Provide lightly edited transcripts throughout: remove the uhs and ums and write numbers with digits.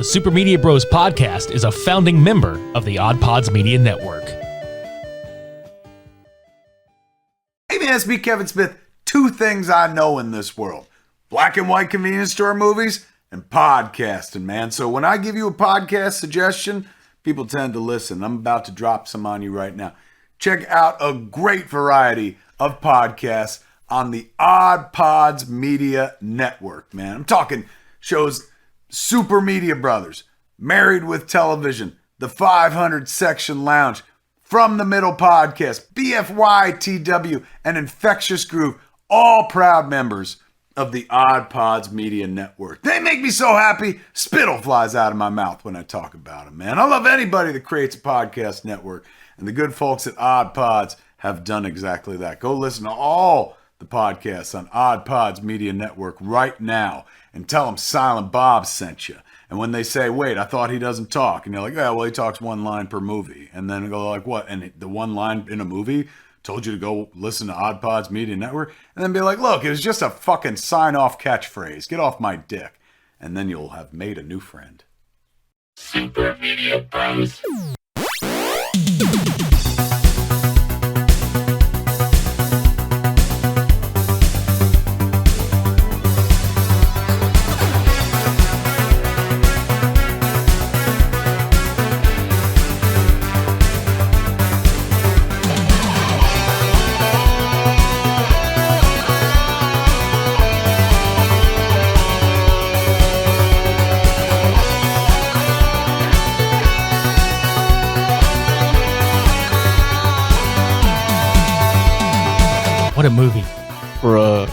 The Super Media Bros podcast is a founding member of the OddPods Media Network. Hey man, it's me, Kevin Smith. Two things I know in this world: black and white convenience store movies and podcasting, man. So when I give you a podcast suggestion, people tend to listen. I'm about to drop some on you right now. Check out a great variety of podcasts on the OddPods Media Network, man. I'm talking shows Super Media Brothers, Married with Television, The 500 Section Lounge, From the Middle Podcast, BFYTW, and Infectious Groove, all proud members of the OddPods Media Network. They make me so happy, spittle flies out of my mouth when I talk about them, man. I love anybody that creates a podcast network, and the good folks at OddPods have done exactly that. Go listen to all the podcasts on OddPods Media Network right now and tell them Silent Bob sent you. And when they say, wait, I thought he doesn't talk, and you're like, yeah, well, he talks one line per movie. And then go like, what? And the one line in a movie told you to go listen to OddPods Media Network? And then be like, look, it was just a fucking sign-off catchphrase. Get off my dick. And then you'll have made a new friend. Super Media Bros. What a movie. Bruh,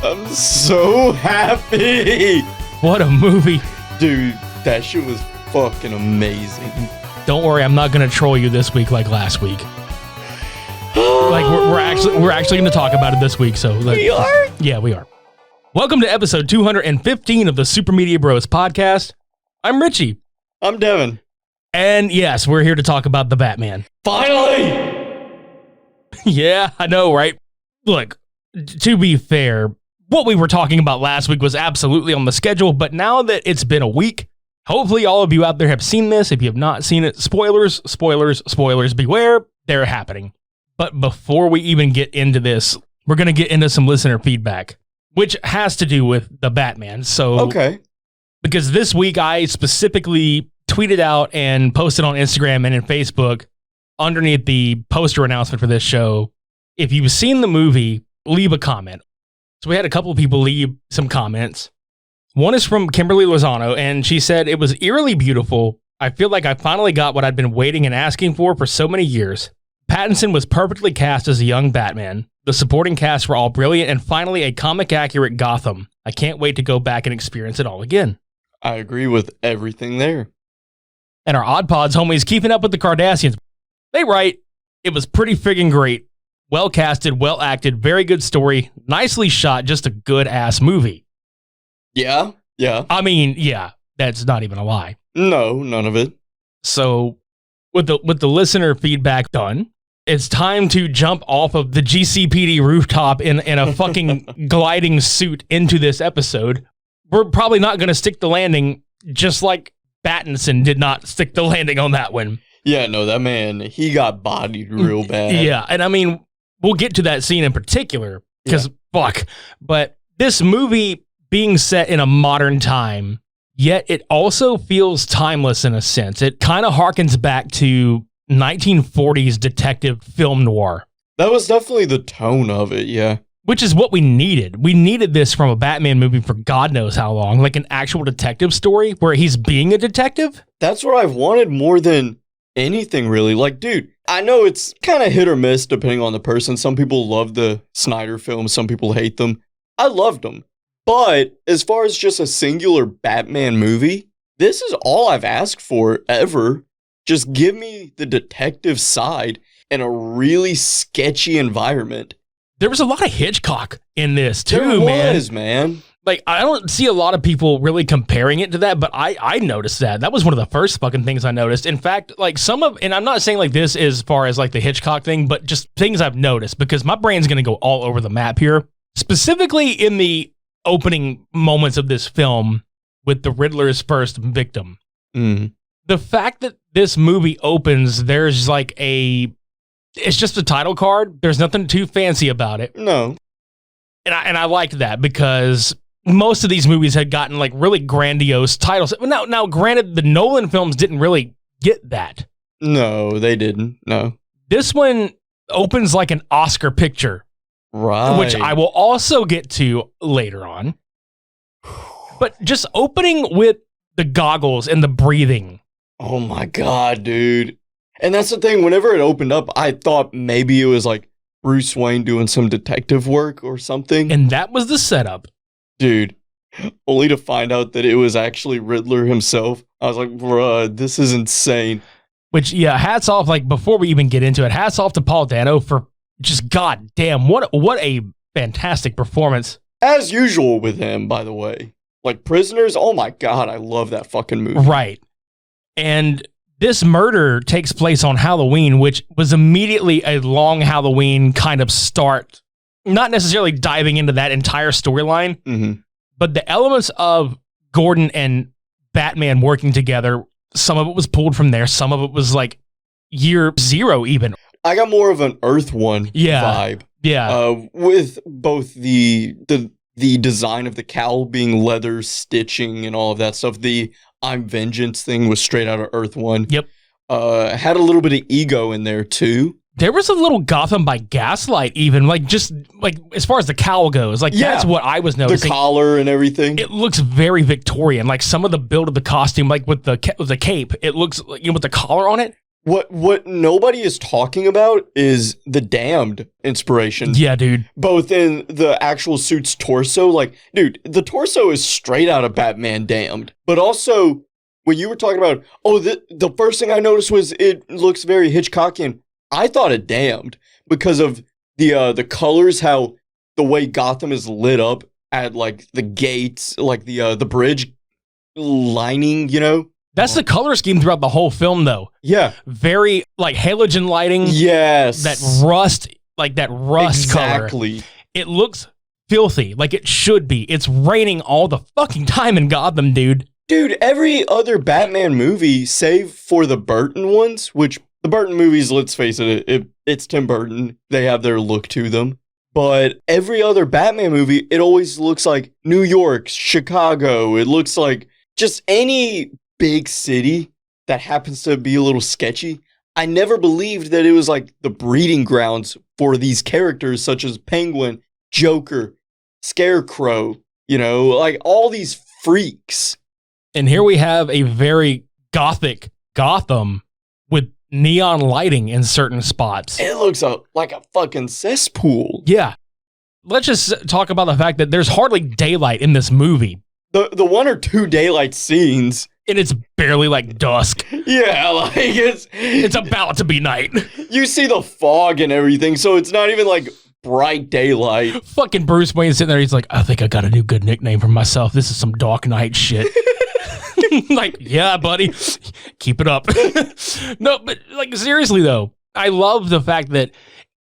I'm so happy. What a movie. Dude, that shit was fucking amazing. Don't worry, I'm not going to troll you this week like last week. Like we're actually going to talk about it this week. So We are? Yeah, we are. Welcome to episode 215 of the Super Media Bros podcast. I'm Richie. I'm Devin. And yes, we're here to talk about the Batman. Finally! Yeah, I know, right? Look, to be fair, what we were talking about last week was absolutely on the schedule, but now that it's been a week, hopefully all of you out there have seen this. If you have not seen it, spoilers, beware, they're happening. But before we even get into this, we're going to get into some listener feedback, which has to do with the Batman. So, Okay. Because this week I specifically tweeted out and posted on Instagram and in Facebook underneath the poster announcement for this show, if you've seen the movie, leave a comment. So we had a couple of people leave some comments. One is from Kimberly Lozano, and she said, it was eerily beautiful. I feel like I finally got what I'd been waiting and asking for so many years. Pattinson was perfectly cast as a young Batman. The supporting cast were all brilliant, and finally a comic-accurate Gotham. I can't wait to go back and experience it all again. I agree with everything there. And our OddPods homies keeping up with the Kardashians. They write, it was pretty friggin' great. Well casted, well acted, very good story, nicely shot, just a good ass movie. Yeah? Yeah. I mean, yeah, that's not even a lie. No, none of it. So, with the listener feedback done, it's time to jump off of the GCPD rooftop in a fucking gliding suit into this episode. We're probably not going to stick the landing, just like Pattinson did not stick the landing on that one. Yeah, no, that man, he got bodied real bad. Yeah, and I mean, we'll get to that scene in particular, because fuck. But this movie being set in a modern time, yet it also feels timeless in a sense. It kind of harkens back to 1940s detective film noir. That was definitely the tone of it, yeah. Which is what we needed. We needed this from a Batman movie for God knows how long, like an actual detective story where he's being a detective. That's what I've wanted more than anything, really. Like, dude, I know it's kind of hit or miss depending on the person. Some people love the Snyder films, some people hate them. I loved them. But as far as just a singular Batman movie, this is all I've asked for ever. Just give me the detective side in a really sketchy environment. There was a lot of Hitchcock in this too, there was, man. Like, I don't see a lot of people really comparing it to that, but I noticed that. That was one of the first fucking things I noticed. In fact, like and I'm not saying like this as far as like the Hitchcock thing, but just things I've noticed, because my brain's going to go all over the map here. Specifically in the opening moments of this film with the Riddler's first victim. Mm. The fact that this movie opens, there's like it's just a title card. There's nothing too fancy about it. No. And I liked that because most of these movies had gotten like really grandiose titles. Now, granted, the Nolan films didn't really get that. No, they didn't. No. This one opens like an Oscar picture, Right. which I will also get to later on. But just opening with the goggles and the breathing. Oh my God, dude. And that's the thing. Whenever it opened up, I thought maybe it was like Bruce Wayne doing some detective work or something. And that was the setup. Dude, only to find out that it was actually Riddler himself. I was like, bruh, this is insane. Which, yeah, hats off, like, before we even get into it, hats off to Paul Dano for just, goddamn, what a fantastic performance. As usual with him, by the way. Like, Prisoners, oh my God, I love that fucking movie. Right. And this murder takes place on Halloween, which was immediately a long Halloween kind of start. Not necessarily diving into that entire storyline, but the elements of Gordon and Batman working together, some of it was pulled from there. Some of it was like year zero even. I got more of an Earth One vibe. Yeah. With both the design of the cowl being leather stitching and all of that stuff. The I'm Vengeance thing was straight out of Earth One. Yep. Had a little bit of ego in there too. There was a little Gotham by Gaslight even, like just like as far as the cowl goes, like that's what I was noticing. The collar and everything. It looks very Victorian, like some of the build of the costume, like with the cape, it looks like, with the collar on it. What nobody is talking about is the Damned inspiration. Yeah, dude. Both in the actual suit's torso, like, dude, the torso is straight out of Batman Damned. But also, when you were talking about, the first thing I noticed was it looks very Hitchcockian. I thought it Damned because of the colors, how the way Gotham is lit up at like the gates, like the bridge lining, you know. That's the color scheme throughout the whole film, though. Yeah, very like halogen lighting. Yes, that rust exactly. color. It looks filthy, like it should be. It's raining all the fucking time in Gotham, dude. Dude, every other Batman movie, save for the Burton ones, which the Burton movies, let's face it, it's Tim Burton. They have their look to them. But every other Batman movie, it always looks like New York, Chicago. It looks like just any big city that happens to be a little sketchy. I never believed that it was like the breeding grounds for these characters such as Penguin, Joker, Scarecrow, you know, like all these freaks. And here we have a very gothic Gotham with neon lighting in certain spots. It looks like a fucking cesspool. Yeah. Let's just talk about the fact that there's hardly daylight in this movie. The one or two daylight scenes. And it's barely like dusk. Yeah, like it's about to be night. You see the fog and everything, so it's not even like bright daylight. Fucking Bruce Wayne sitting there, he's like, I think I got a new good nickname for myself. This is some Dark Knight shit. Like, yeah, buddy, keep it up. No, but like seriously though, I love the fact that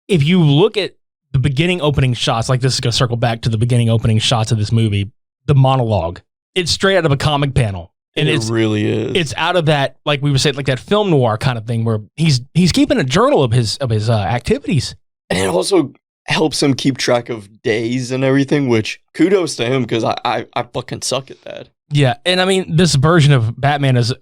if you look at the beginning opening shots, like this is gonna circle back to the beginning opening shots of this movie, the monologue, it's straight out of a comic panel. And it really is. It's out of that, like we were saying, like that film noir kind of thing where he's keeping a journal of his activities. And it also helps him keep track of days and everything, which kudos to him because I fucking suck at that. Yeah, and I mean, this version of Batman is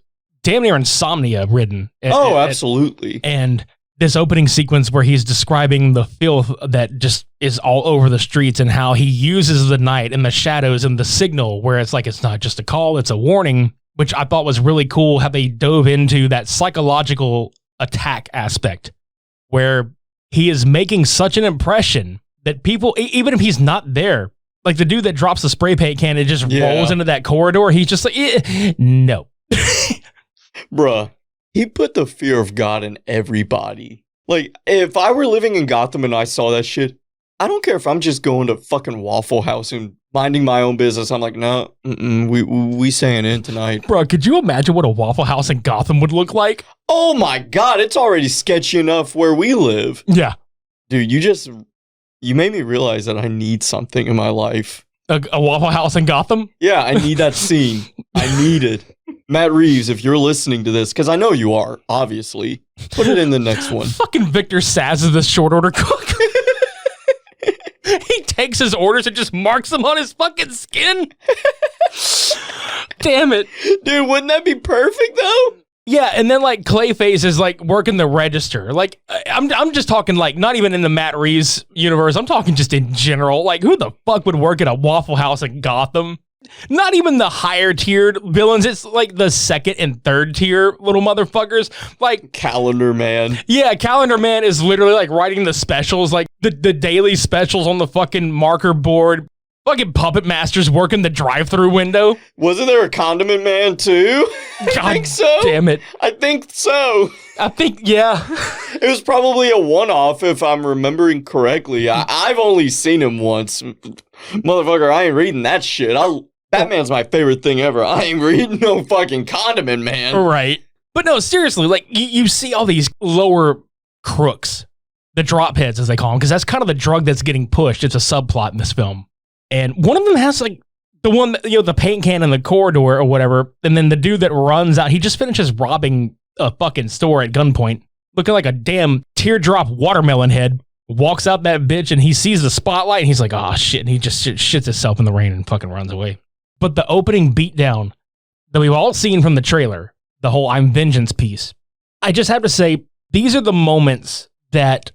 damn near insomnia ridden. Absolutely. And this opening sequence where he's describing the filth that just is all over the streets and how he uses the night and the shadows and the signal where it's like, it's not just a call, it's a warning, which I thought was really cool how they dove into that psychological attack aspect where he is making such an impression that people, even if he's not there, like the dude that drops the spray paint can, it just rolls into that corridor. He's just like, no. Bruh, he put the fear of God in everybody. Like, if I were living in Gotham and I saw that shit, I don't care if I'm just going to fucking Waffle House and minding my own business. I'm like, no, we staying in tonight. Bro, could you imagine what a Waffle House in Gotham would look like? Oh my God, it's already sketchy enough where we live. Yeah. Dude, you made me realize that I need something in my life. A Waffle House in Gotham? Yeah, I need that scene. I need it. Matt Reeves, if you're listening to this, because I know you are, obviously, put it in the next one. Fucking Victor Saz is the short order cook. He takes his orders and just marks them on his fucking skin. Damn it. Dude, wouldn't that be perfect, though? Yeah, and then like Clayface is like working the register. Like I'm just talking like not even in the Matt Reeves universe. I'm talking just in general. Like who the fuck would work at a Waffle House in Gotham? Not even the higher tiered villains. It's like the second and third tier little motherfuckers. Like Calendar Man. Yeah, Calendar Man is literally like writing the specials, like the daily specials on the fucking marker board. Fucking Puppet Master's working the drive-through window. Wasn't there a Condiment Man too? I think so. Damn it. I think so. I think, yeah. It was probably a one-off if I'm remembering correctly. I've only seen him once. Motherfucker, I ain't reading that shit. Batman's my favorite thing ever. I ain't reading no fucking Condiment Man. Right. But no, seriously, like you see all these lower crooks, the drop heads as they call them, because that's kind of the drug that's getting pushed. It's a subplot in this film. And one of them has like the one that, the paint can in the corridor or whatever. And then the dude that runs out, he just finishes robbing a fucking store at gunpoint, looking like a damn teardrop watermelon head. Walks out that bitch and he sees the spotlight and he's like, oh shit. And he just shits himself in the rain and fucking runs away. But the opening beatdown that we've all seen from the trailer, the whole I'm vengeance piece, I just have to say, these are the moments that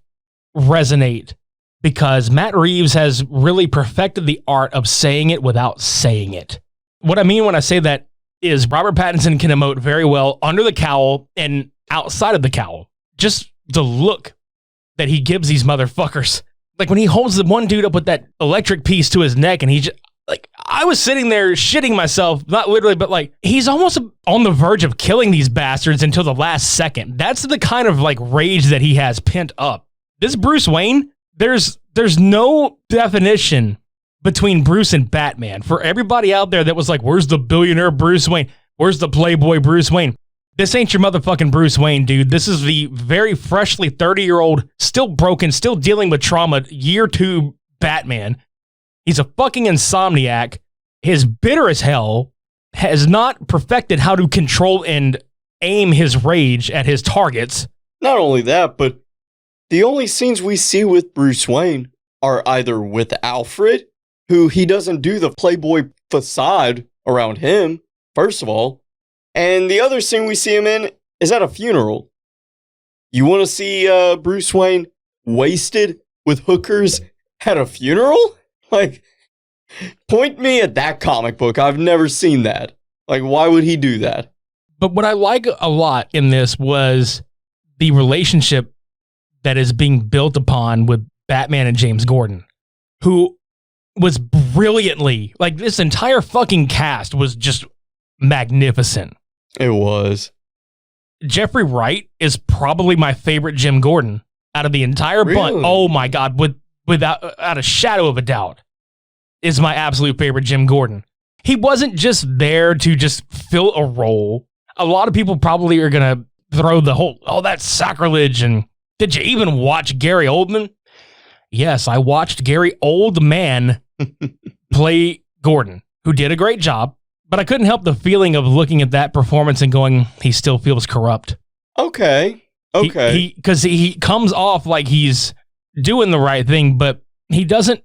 resonate because Matt Reeves has really perfected the art of saying it without saying it. What I mean when I say that is Robert Pattinson can emote very well under the cowl and outside of the cowl. Just the look that he gives these motherfuckers. Like when he holds the one dude up with that electric piece to his neck and he just, like, I was sitting there shitting myself, not literally, but like, he's almost on the verge of killing these bastards until the last second. That's the kind of like rage that he has pent up. This Bruce Wayne, there's no definition between Bruce and Batman. For everybody out there that was like, where's the billionaire Bruce Wayne? Where's the playboy Bruce Wayne? This ain't your motherfucking Bruce Wayne, dude. This is the very freshly 30-year-old, still broken, still dealing with trauma, year 2 Batman. He's a fucking insomniac. His bitter as hell has not perfected how to control and aim his rage at his targets. Not only that, but the only scenes we see with Bruce Wayne are either with Alfred, who he doesn't do the playboy facade around him, first of all, and the other scene we see him in is at a funeral. You want to see Bruce Wayne wasted with hookers at a funeral? Like, point me at that comic book. I've never seen that. Like, why would he do that? But what I like a lot in this was the relationship that is being built upon with Batman and James Gordon, who was brilliantly, like, this entire fucking cast was just magnificent. It was. Jeffrey Wright is probably my favorite Jim Gordon out of the entire bunch. Oh my God, without a shadow of a doubt, is my absolute favorite Jim Gordon. He wasn't just there to just fill a role. A lot of people probably are going to throw the whole, oh, that's sacrilege. And did you even watch Gary Oldman? Yes, I watched Gary Oldman play Gordon, who did a great job. But I couldn't help the feeling of looking at that performance and going, he still feels corrupt. Okay. Because he comes off like he's doing the right thing, but he doesn't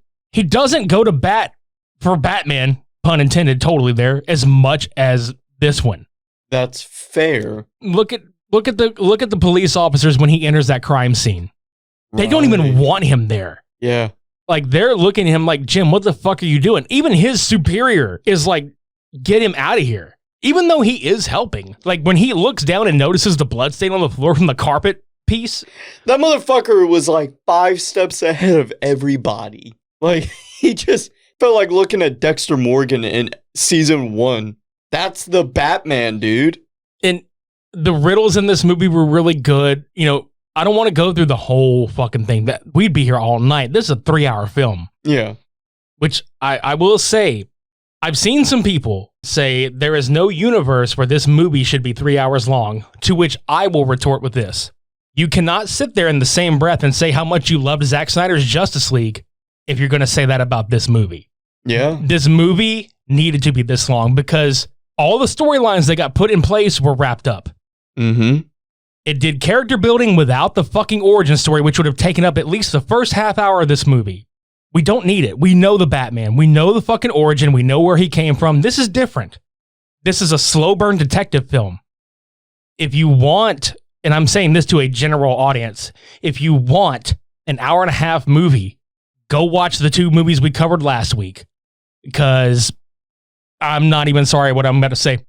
go to bat for Batman, pun intended, totally there, as much as this one. That's fair. Look at the police officers when he enters that crime scene. They don't even want him there. Yeah. Like, they're looking at him like, Jim, what the fuck are you doing? Even his superior is like, get him out of here. Even though he is helping. Like, when he looks down and notices the bloodstain on the floor from the carpet piece. That motherfucker was like 5 steps ahead of everybody. Like, he just felt like looking at Dexter Morgan in season 1. That's the Batman, dude. And the riddles in this movie were really good. You know, I don't want to go through the whole fucking thing. That we'd be here all night. This is a 3-hour film. Yeah. Which I will say, I've seen some people say there is no universe where this movie should be 3 hours long, to which I will retort with this. You cannot sit there in the same breath and say how much you loved Zack Snyder's Justice League if you're going to say that about this movie. Yeah. This movie needed to be this long because All the storylines that got put in place were wrapped up. Mm-hmm. It did character building without the fucking origin story, which would have taken up at least the first half hour of this movie. We don't need it. We know the Batman. We know the fucking origin. We know where he came from. This is different. This is a slow burn detective film. If you want, and I'm saying this to a general audience, if you want an hour and a half movie, go watch the 2 movies we covered last week. Because I'm not even sorry what I'm about to say.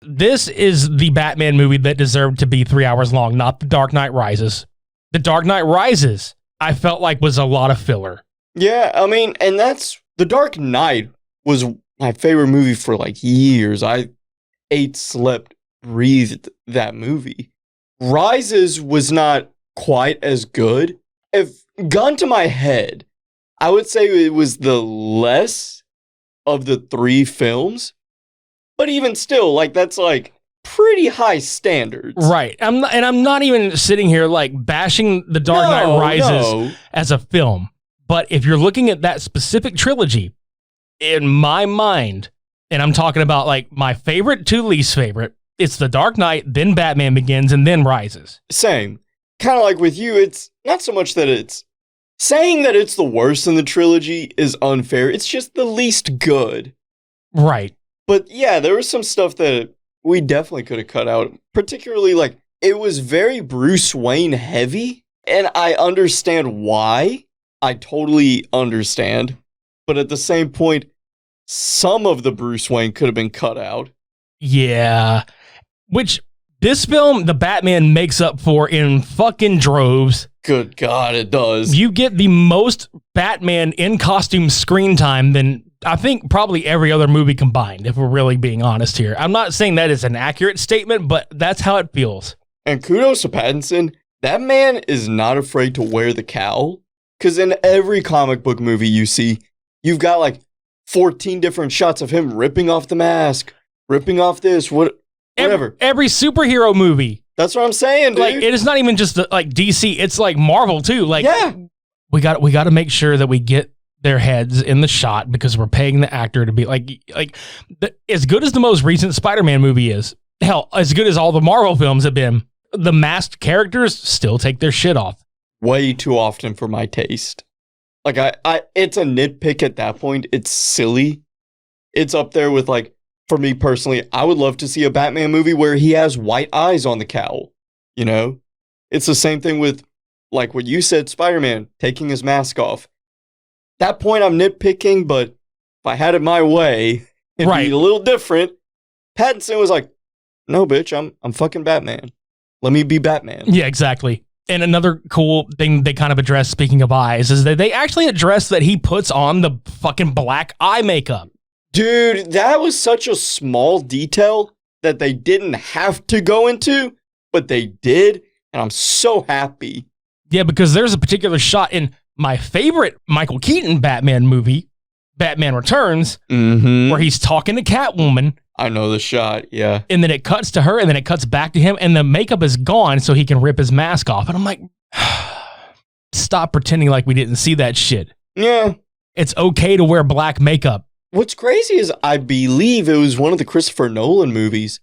This is the Batman movie that deserved to be 3 hours long, not The Dark Knight Rises. The Dark Knight Rises, I felt like was a lot of filler. Yeah, I mean, and that's The Dark Knight was my favorite movie for like years. I ate, slept, breathed that movie. Rises was not quite as good. If gun to my head, I would say it was the less of the 3 films. But even still, like, that's like pretty high standards. Right. I'm not even sitting here like bashing The Dark Knight Rises as a film. But if you're looking at that specific trilogy, in my mind, and I'm talking about like my favorite to least favorite, it's The Dark Knight, then Batman Begins, and then Rises. Same. Kind of like with you, it's not so much that it's saying that it's the worst in the trilogy is unfair. It's just the least good. Right. But yeah, there was some stuff that we definitely could have cut out. Particularly, like, it was very Bruce Wayne heavy. And I understand why. I totally understand. But at the same point, some of the Bruce Wayne could have been cut out. Yeah. Which this film, the Batman makes up for in fucking droves. Good God, it does. You get the most Batman in costume screen time than I think probably every other movie combined, if we're really being honest here. I'm not saying that is an accurate statement, but that's how it feels. And kudos to Pattinson. That man is not afraid to wear the cowl. Because in every comic book movie you see, you've got like 14 different shots of him ripping off the mask, ripping off this, whatever. Every superhero movie. That's what I'm saying, dude. Like, it is not even just like DC, it's like Marvel too. Like, yeah. we got to make sure that we get their heads in the shot because we're paying the actor to be as good as the most recent Spider-Man movie is. Hell, as good as all the Marvel films have been, the masked characters still take their shit off. Way too often for my taste. Like, I it's a nitpick at that point. It's silly. It's up there with, like, for me personally, I would love to see a Batman movie where he has white eyes on the cowl. You know? It's the same thing with, like what you said, Spider-Man taking his mask off. That point I'm nitpicking, but if I had it my way, it'd be a little different. Pattinson was like, no, bitch, I'm fucking Batman. Let me be Batman. Yeah, exactly. And another cool thing they kind of address, speaking of eyes, is that they actually address that he puts on the fucking black eye makeup. Dude, that was such a small detail that they didn't have to go into, but they did, and I'm so happy. Yeah, because there's a particular shot in my favorite Michael Keaton Batman movie, Batman Returns, where he's talking to Catwoman. I know the shot, yeah. And then it cuts to her, and then it cuts back to him, and the makeup is gone so he can rip his mask off. And I'm like, stop pretending like we didn't see that shit. Yeah. It's okay to wear black makeup. What's crazy is I believe it was one of the Christopher Nolan movies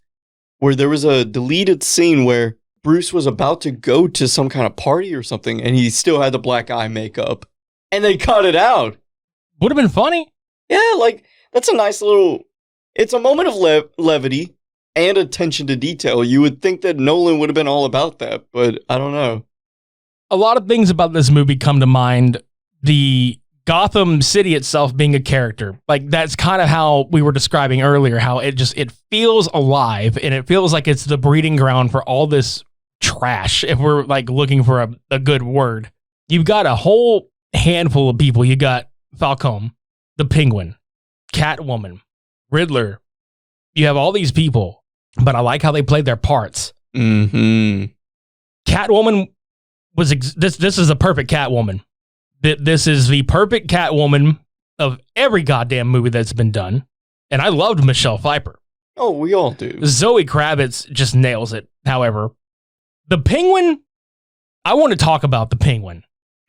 where there was a deleted scene where Bruce was about to go to some kind of party or something, and he still had the black eye makeup. And they cut it out. Would have been funny. Yeah, like, that's a nice little... It's a moment of levity and attention to detail. You would think that Nolan would have been all about that, but I don't know. A lot of things about this movie come to mind. The Gotham City itself being a character. Like, that's kind of how we were describing earlier, how it feels alive, and it feels like it's the breeding ground for all this trash, if we're like looking for a good word. You've got a whole handful of people. You got Falcone, the Penguin, Catwoman, Riddler. You have all these people, but I like how they played their parts. Catwoman was this is a perfect Catwoman. This is the perfect Catwoman of every goddamn movie that's been done. And I loved Michelle Pfeiffer. Oh, we all do. Zoe Kravitz just nails it. However, the Penguin, I want to talk about the Penguin.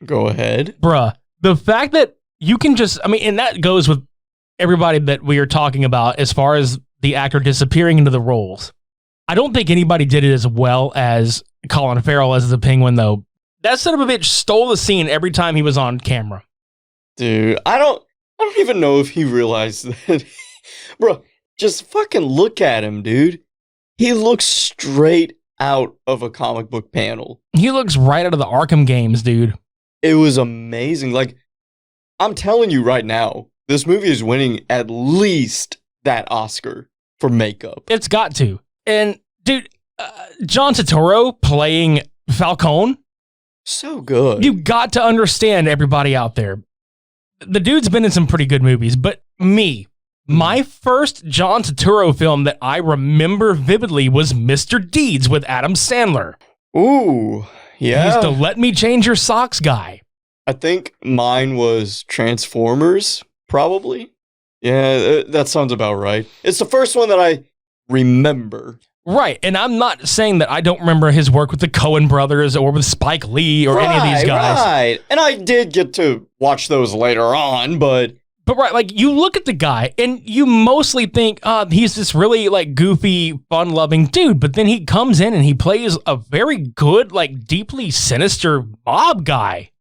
Go ahead. Bruh, the fact that you can just, and that goes with everybody that we are talking about as far as the actor disappearing into the roles. I don't think anybody did it as well as Colin Farrell as the Penguin, though. That son of a bitch stole the scene every time he was on camera. Dude, I don't even know if he realized that. Bro, just fucking look at him, dude. He looks straight out of a comic book panel. He looks right out of the Arkham games, dude. It was amazing. Like, I'm telling you right now, this movie is winning at least that Oscar for makeup. It's got to. And, dude, John Turturro playing Falcone. So good. You got to understand, everybody out there. The dude's been in some pretty good movies, but my first John Turturro film that I remember vividly was Mr. Deeds with Adam Sandler. Ooh, yeah. He's the Let Me Change Your Socks guy. I think mine was Transformers, probably. Yeah, that sounds about right. It's the first one that I remember. Right, and I'm not saying that I don't remember his work with the Coen brothers or with Spike Lee or any of these guys. Right, and I did get to watch those later on, but right, like, you look at the guy and you mostly think, he's this really, like, goofy, fun-loving dude, but then he comes in and he plays a very good, like, deeply sinister mob guy.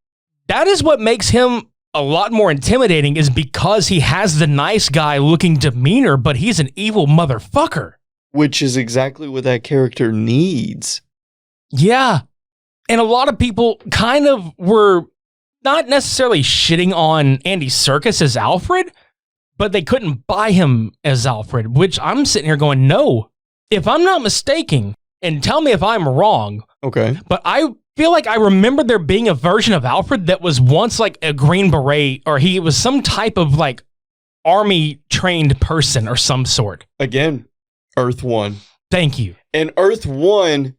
That is what makes him a lot more intimidating, is because he has the nice guy-looking demeanor, but he's an evil motherfucker. Which is exactly what that character needs. Yeah. And a lot of people kind of were not necessarily shitting on Andy Serkis as Alfred, but they couldn't buy him as Alfred, which I'm sitting here going, no. If I'm not mistaken, and tell me if I'm wrong, okay, but I feel like I remember there being a version of Alfred that was once like a Green Beret, or he was some type of like army-trained person or some sort. Again, Earth 1. Thank you. In Earth 1,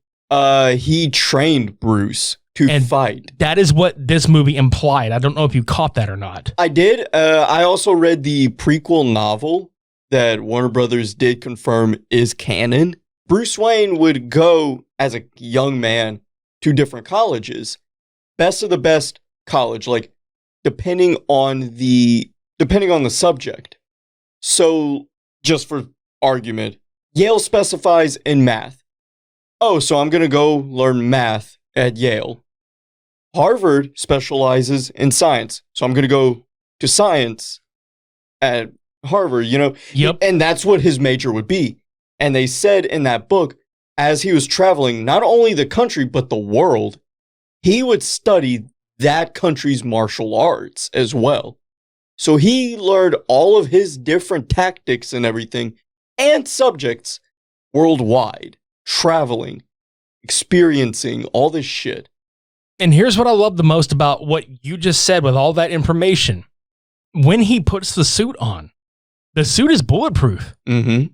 he trained Bruce to fight. That is what this movie implied. I don't know if you caught that or not. I did. I also read the prequel novel that Warner Brothers did confirm is canon. Bruce Wayne would go as a young man to different colleges. Best of the best college, like depending on the subject. So, just for argument, Yale specifies in math. Oh, so I'm going to go learn math at Yale. Harvard specializes in science. So I'm going to go to science at Harvard, you know? Yep. And that's what his major would be. And they said in that book, as he was traveling, not only the country, but the world, he would study that country's martial arts as well. So he learned all of his different tactics and everything and subjects worldwide, traveling, experiencing all this shit. And here's what I love the most about what you just said with all that information. When he puts the suit on, the suit is bulletproof. Mm-hmm.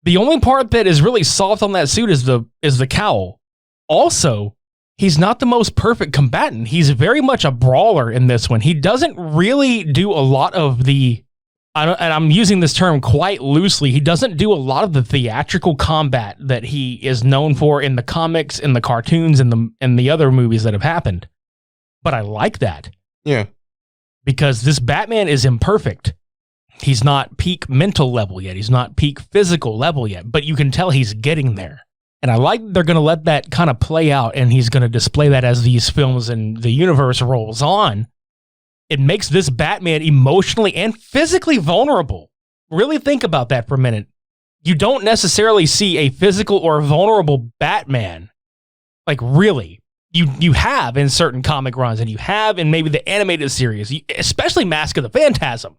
The only part that is really soft on that suit is the cowl. Also, he's not the most perfect combatant. He's very much a brawler in this one. He doesn't really do a lot of the, and I'm using this term quite loosely, he doesn't do a lot of the theatrical combat that he is known for in the comics, in the cartoons, and the other movies that have happened. But I like that. Yeah. Because this Batman is imperfect. He's not peak mental level yet. He's not peak physical level yet. But you can tell he's getting there. And I like they're going to let that kind of play out, and he's going to display that as these films and the universe rolls on. It makes this Batman emotionally and physically vulnerable. Really think about that for a minute. You don't necessarily see a physical or vulnerable Batman. Like, really. You have in certain comic runs, and you have in maybe the animated series, especially Mask of the Phantasm.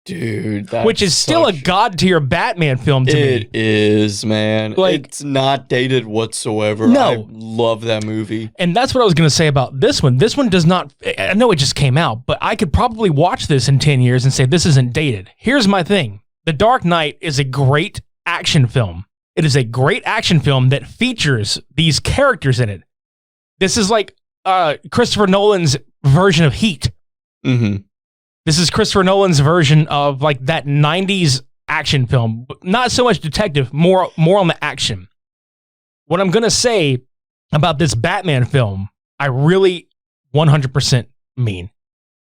Dude, which is still a god-tier Batman film to me. It is, man. Like, it's not dated whatsoever. No. I love that movie. And that's what I was going to say about this one. This one does not, I know it just came out, but I could probably watch this in 10 years and say this isn't dated. Here's my thing. The Dark Knight is a great action film. It is a great action film that features these characters in it. This is like Christopher Nolan's version of Heat. Mm-hmm. This is Christopher Nolan's version of like that 90s action film. Not so much detective, more on the action. What I'm going to say about this Batman film, I really 100% mean.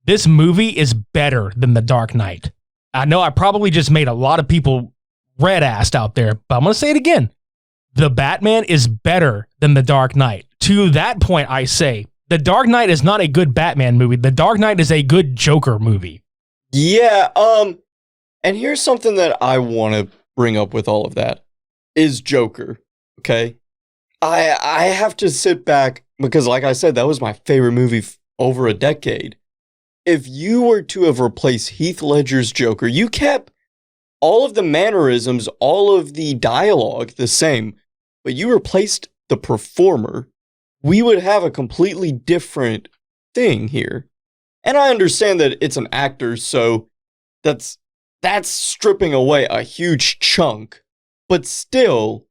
This movie is better than The Dark Knight. I know I probably just made a lot of people red-assed out there, but I'm going to say it again. The Batman is better than The Dark Knight. To that point, I say, The Dark Knight is not a good Batman movie. The Dark Knight is a good Joker movie. Yeah, and here's something that I want to bring up with all of that, is Joker, okay? I have to sit back, because like I said, that was my favorite movie over a decade. If you were to have replaced Heath Ledger's Joker, you kept all of the mannerisms, all of the dialogue the same, but you replaced the performer, we would have a completely different thing here. And I understand that it's an actor, so that's stripping away a huge chunk. But still,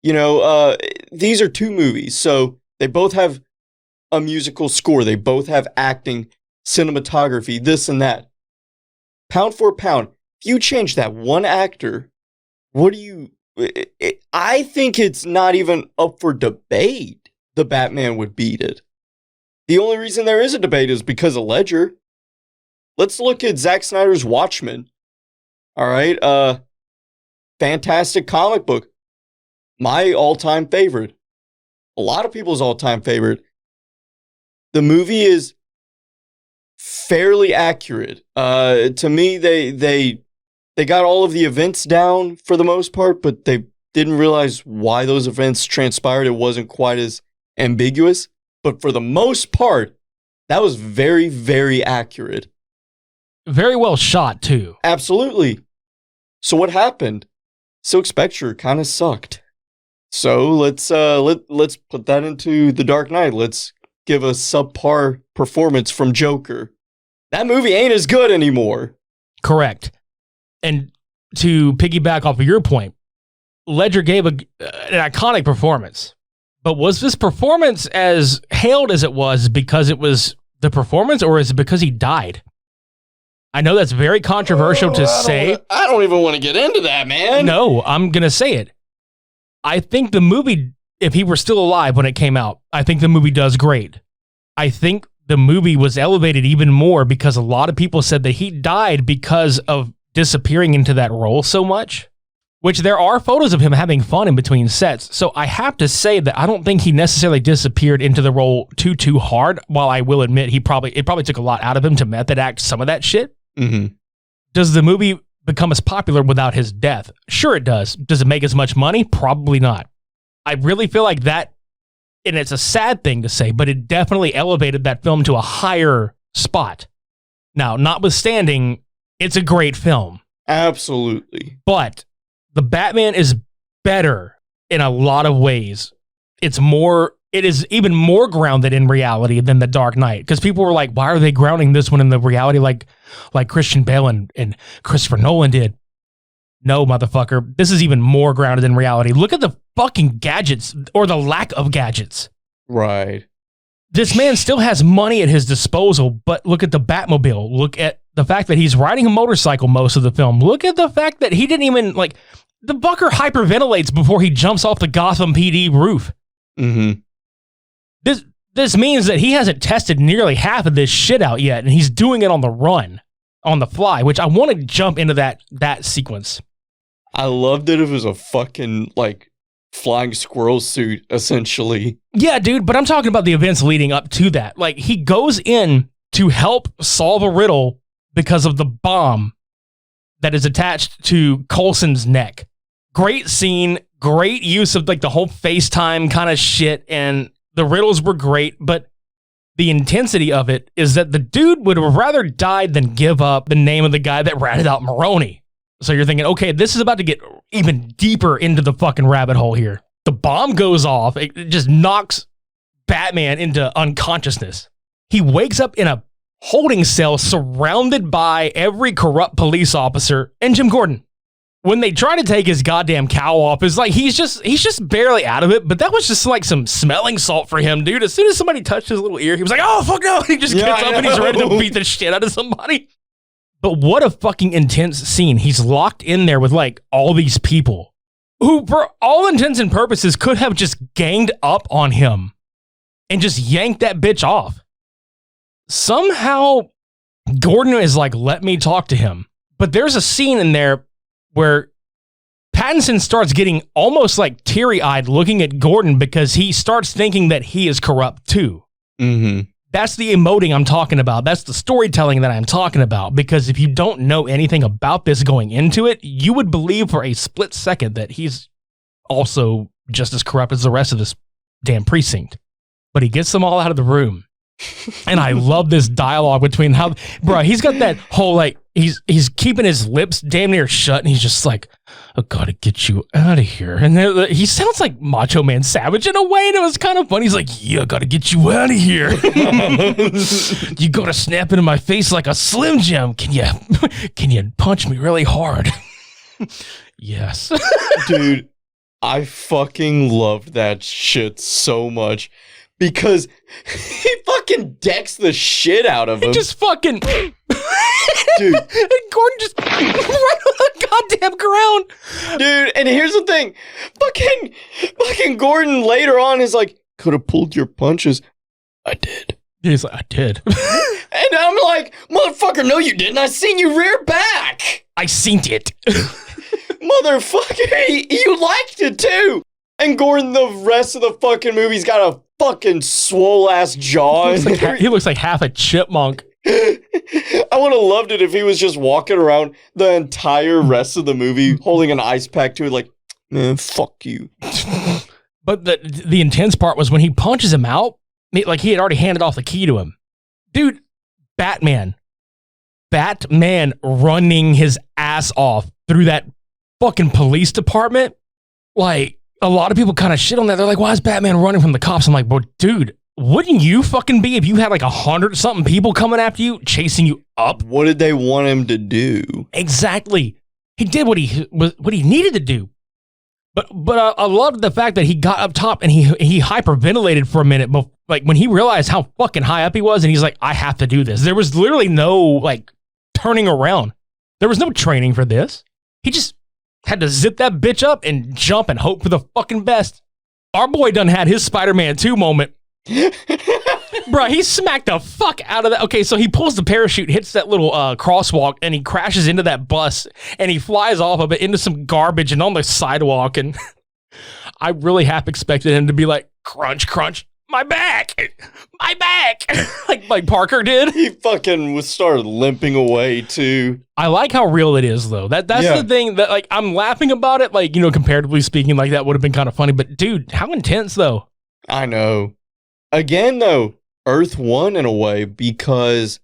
you know, these are two movies, so they both have a musical score. They both have acting, cinematography, this and that. Pound for pound, if you change that one actor, what do you... I think it's not even up for debate. The Batman would beat it. The only reason there is a debate is because of Ledger. Let's look at Zack Snyder's Watchman. All right, fantastic comic book. My all-time favorite. A lot of people's all-time favorite. The movie is fairly accurate. To me, they got all of the events down for the most part, but they didn't realize why those events transpired. It wasn't quite as ambiguous, but for the most part, that was very, very accurate. Very well shot, too. Absolutely. So what happened? Silk Spectre kind of sucked. So let's put that into The Dark Knight. Let's give a subpar performance from Joker. That movie ain't as good anymore. Correct. And to piggyback off of your point, Ledger gave an iconic performance. But was this performance as hailed as it was because it was the performance, or is it because he died? I know that's very controversial to say. I don't even want to get into that, man. No, I'm going to say it. I think the movie, if he were still alive when it came out, I think the movie does great. I think the movie was elevated even more because a lot of people said that he died because of disappearing into that role so much, which there are photos of him having fun in between sets. So I have to say that I don't think he necessarily disappeared into the role too hard, while I will admit it probably took a lot out of him to method act some of that shit. Mm-hmm. Does the movie become as popular without his death? Sure it does. Does it make as much money? Probably not. I really feel like that, and it's a sad thing to say, but it definitely elevated that film to a higher spot. Now, notwithstanding, it's a great film. Absolutely. But The Batman is better in a lot of ways. It is even more grounded in reality than The Dark Knight, because people were like, why are they grounding this one in the reality like Christian Bale and Christopher Nolan did? No, motherfucker. This is even more grounded in reality. Look at the fucking gadgets, or the lack of gadgets. Right. This man still has money at his disposal, but look at the Batmobile. Look at the fact that he's riding a motorcycle most of the film. Look at the fact that he didn't even, the fucker hyperventilates before he jumps off the Gotham PD roof. Mm-hmm. This means that he hasn't tested nearly half of this shit out yet, and he's doing it on the run, on the fly, which I want to jump into that sequence. I loved it. It was a fucking, flying squirrel suit, essentially. Yeah, dude, but I'm talking about the events leading up to that. He goes in to help solve a riddle because of the bomb that is attached to Coulson's neck. Great scene, great use of, the whole FaceTime kind of shit, and the riddles were great, but the intensity of it is that the dude would have rather died than give up the name of the guy that ratted out Maroni. So you're thinking, okay, this is about to get even deeper into the fucking rabbit hole here. The bomb goes off. It just knocks Batman into unconsciousness. He wakes up in a holding cell surrounded by every corrupt police officer and Jim Gordon. When they try to take his goddamn cowl off, it's like he's just barely out of it, but that was just like some smelling salt for him, dude. As soon as somebody touched his little ear, he was like, oh, fuck no. He just gets up and he's ready to beat the shit out of somebody. But what a fucking intense scene. He's locked in there with all these people who, for all intents and purposes, could have just ganged up on him and just yanked that bitch off. Somehow, Gordon is like, let me talk to him. But there's a scene in there where Pattinson starts getting almost like teary-eyed looking at Gordon because he starts thinking that he is corrupt too. Mm-hmm. That's the emoting I'm talking about. That's the storytelling that I'm talking about. Because if you don't know anything about this going into it, you would believe for a split second that he's also just as corrupt as the rest of this damn precinct. But he gets them all out of the room. And I love this dialogue between he's got that whole, like, he's keeping his lips damn near shut, and he's just like, I gotta get you out of here. And he sounds like Macho Man Savage in a way, and it was kind of funny. He's like, yeah, I gotta get you out of here. You gotta snap into my face like a Slim Jim. Can you punch me really hard? Yes. Dude, I fucking loved that shit so much. Because he fucking decks the shit out of him. He just fucking... Dude. And Gordon just right on the goddamn ground. Dude, and here's the thing. Fucking Gordon later on is like, could have pulled your punches. I did. He's like, I did. And I'm like, motherfucker, no you didn't. I seen you rear back. I seen it. Motherfucker, you liked it too. And Gordon, the rest of the fucking movie's got a fucking swole ass jaw. He looks like half a chipmunk. I would have loved it if he was just walking around the entire rest of the movie holding an ice pack to it like, man, fuck you. But the intense part was when he punches him out, like he had already handed off the key to him. Dude, Batman running his ass off through that fucking police department. Like, a lot of people kind of shit on that. They're like, why is Batman running from the cops? I'm like, well, dude, wouldn't you fucking be if you had like 100-something people coming after you, chasing you up? What did they want him to do? Exactly. He did what he needed to do. But I loved the fact that he got up top and he hyperventilated for a minute, but like when he realized how fucking high up he was, and he's like, I have to do this. There was literally no like turning around. There was no training for this. He just had to zip that bitch up and jump and hope for the fucking best. Our boy done had his Spider-Man 2 moment. Bro, he smacked the fuck out of that. Okay, so he pulls the parachute, hits that little crosswalk, and he crashes into that bus, and he flies off of it into some garbage and on the sidewalk, and I really half expected him to be like, crunch, crunch, my back, like Parker did. He fucking started limping away, too. I like how real it is, though. That's the thing that, like, I'm laughing about it, like, you know, comparatively speaking, like, that would have been kind of funny, but dude, how intense, though. I know. Again, though, Earth won in a way because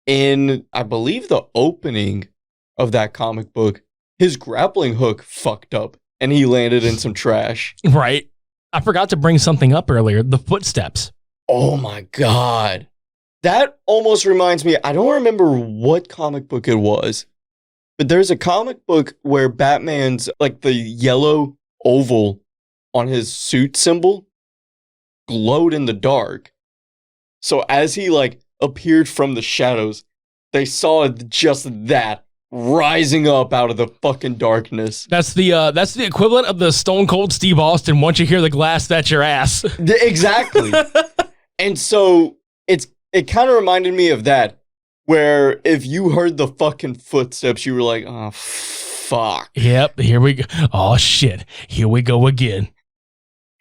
in, I believe, the opening of that comic book, his grappling hook fucked up and he landed in some trash. Right. I forgot to bring something up earlier, the footsteps. Oh my God. That almost reminds me, I don't remember what comic book it was, but there's a comic book where Batman's, like the yellow oval on his suit symbol glowed in the dark. So as he like appeared from the shadows, they saw just that rising up out of the fucking darkness. That's the equivalent of the Stone Cold Steve Austin, once you hear the glass, that's your ass. Exactly. And so it kind of reminded me of that, where if you heard the fucking footsteps, you were like, oh, fuck. Yep, here we go. Oh, shit. Here we go again.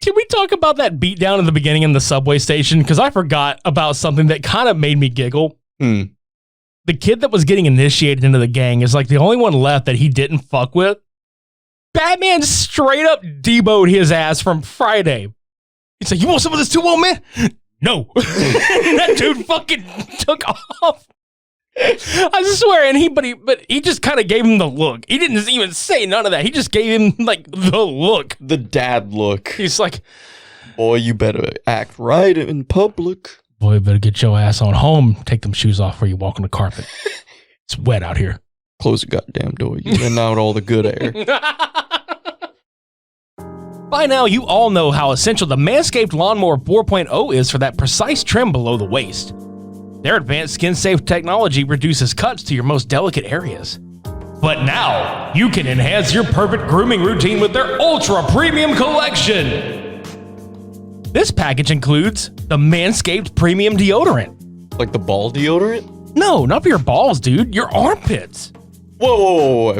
Can we talk about that beatdown in the beginning in the subway station? Because I forgot about something that kind of made me giggle. The kid that was getting initiated into the gang is like the only one left that he didn't fuck with. Batman straight up deboed his ass from Friday. He's like, you want some of this too, old man? No. That dude fucking took off. I swear, but he just kind of gave him the look. He didn't even say none of that. He just gave him like the look. The dad look. He's like, boy, you better act right in public. Boy, you better get your ass on home. Take them shoes off before you walk on the carpet. It's wet out here. Close the goddamn door. You're letting out all the good air. By now, you all know how essential the Manscaped Lawnmower 4.0 is for that precise trim below the waist. Their advanced skin-safe technology reduces cuts to your most delicate areas. But now, you can enhance your perfect grooming routine with their Ultra Premium Collection. This package includes the Manscaped Premium Deodorant. Like the ball deodorant? No, not for your balls, dude. Your armpits. Whoa.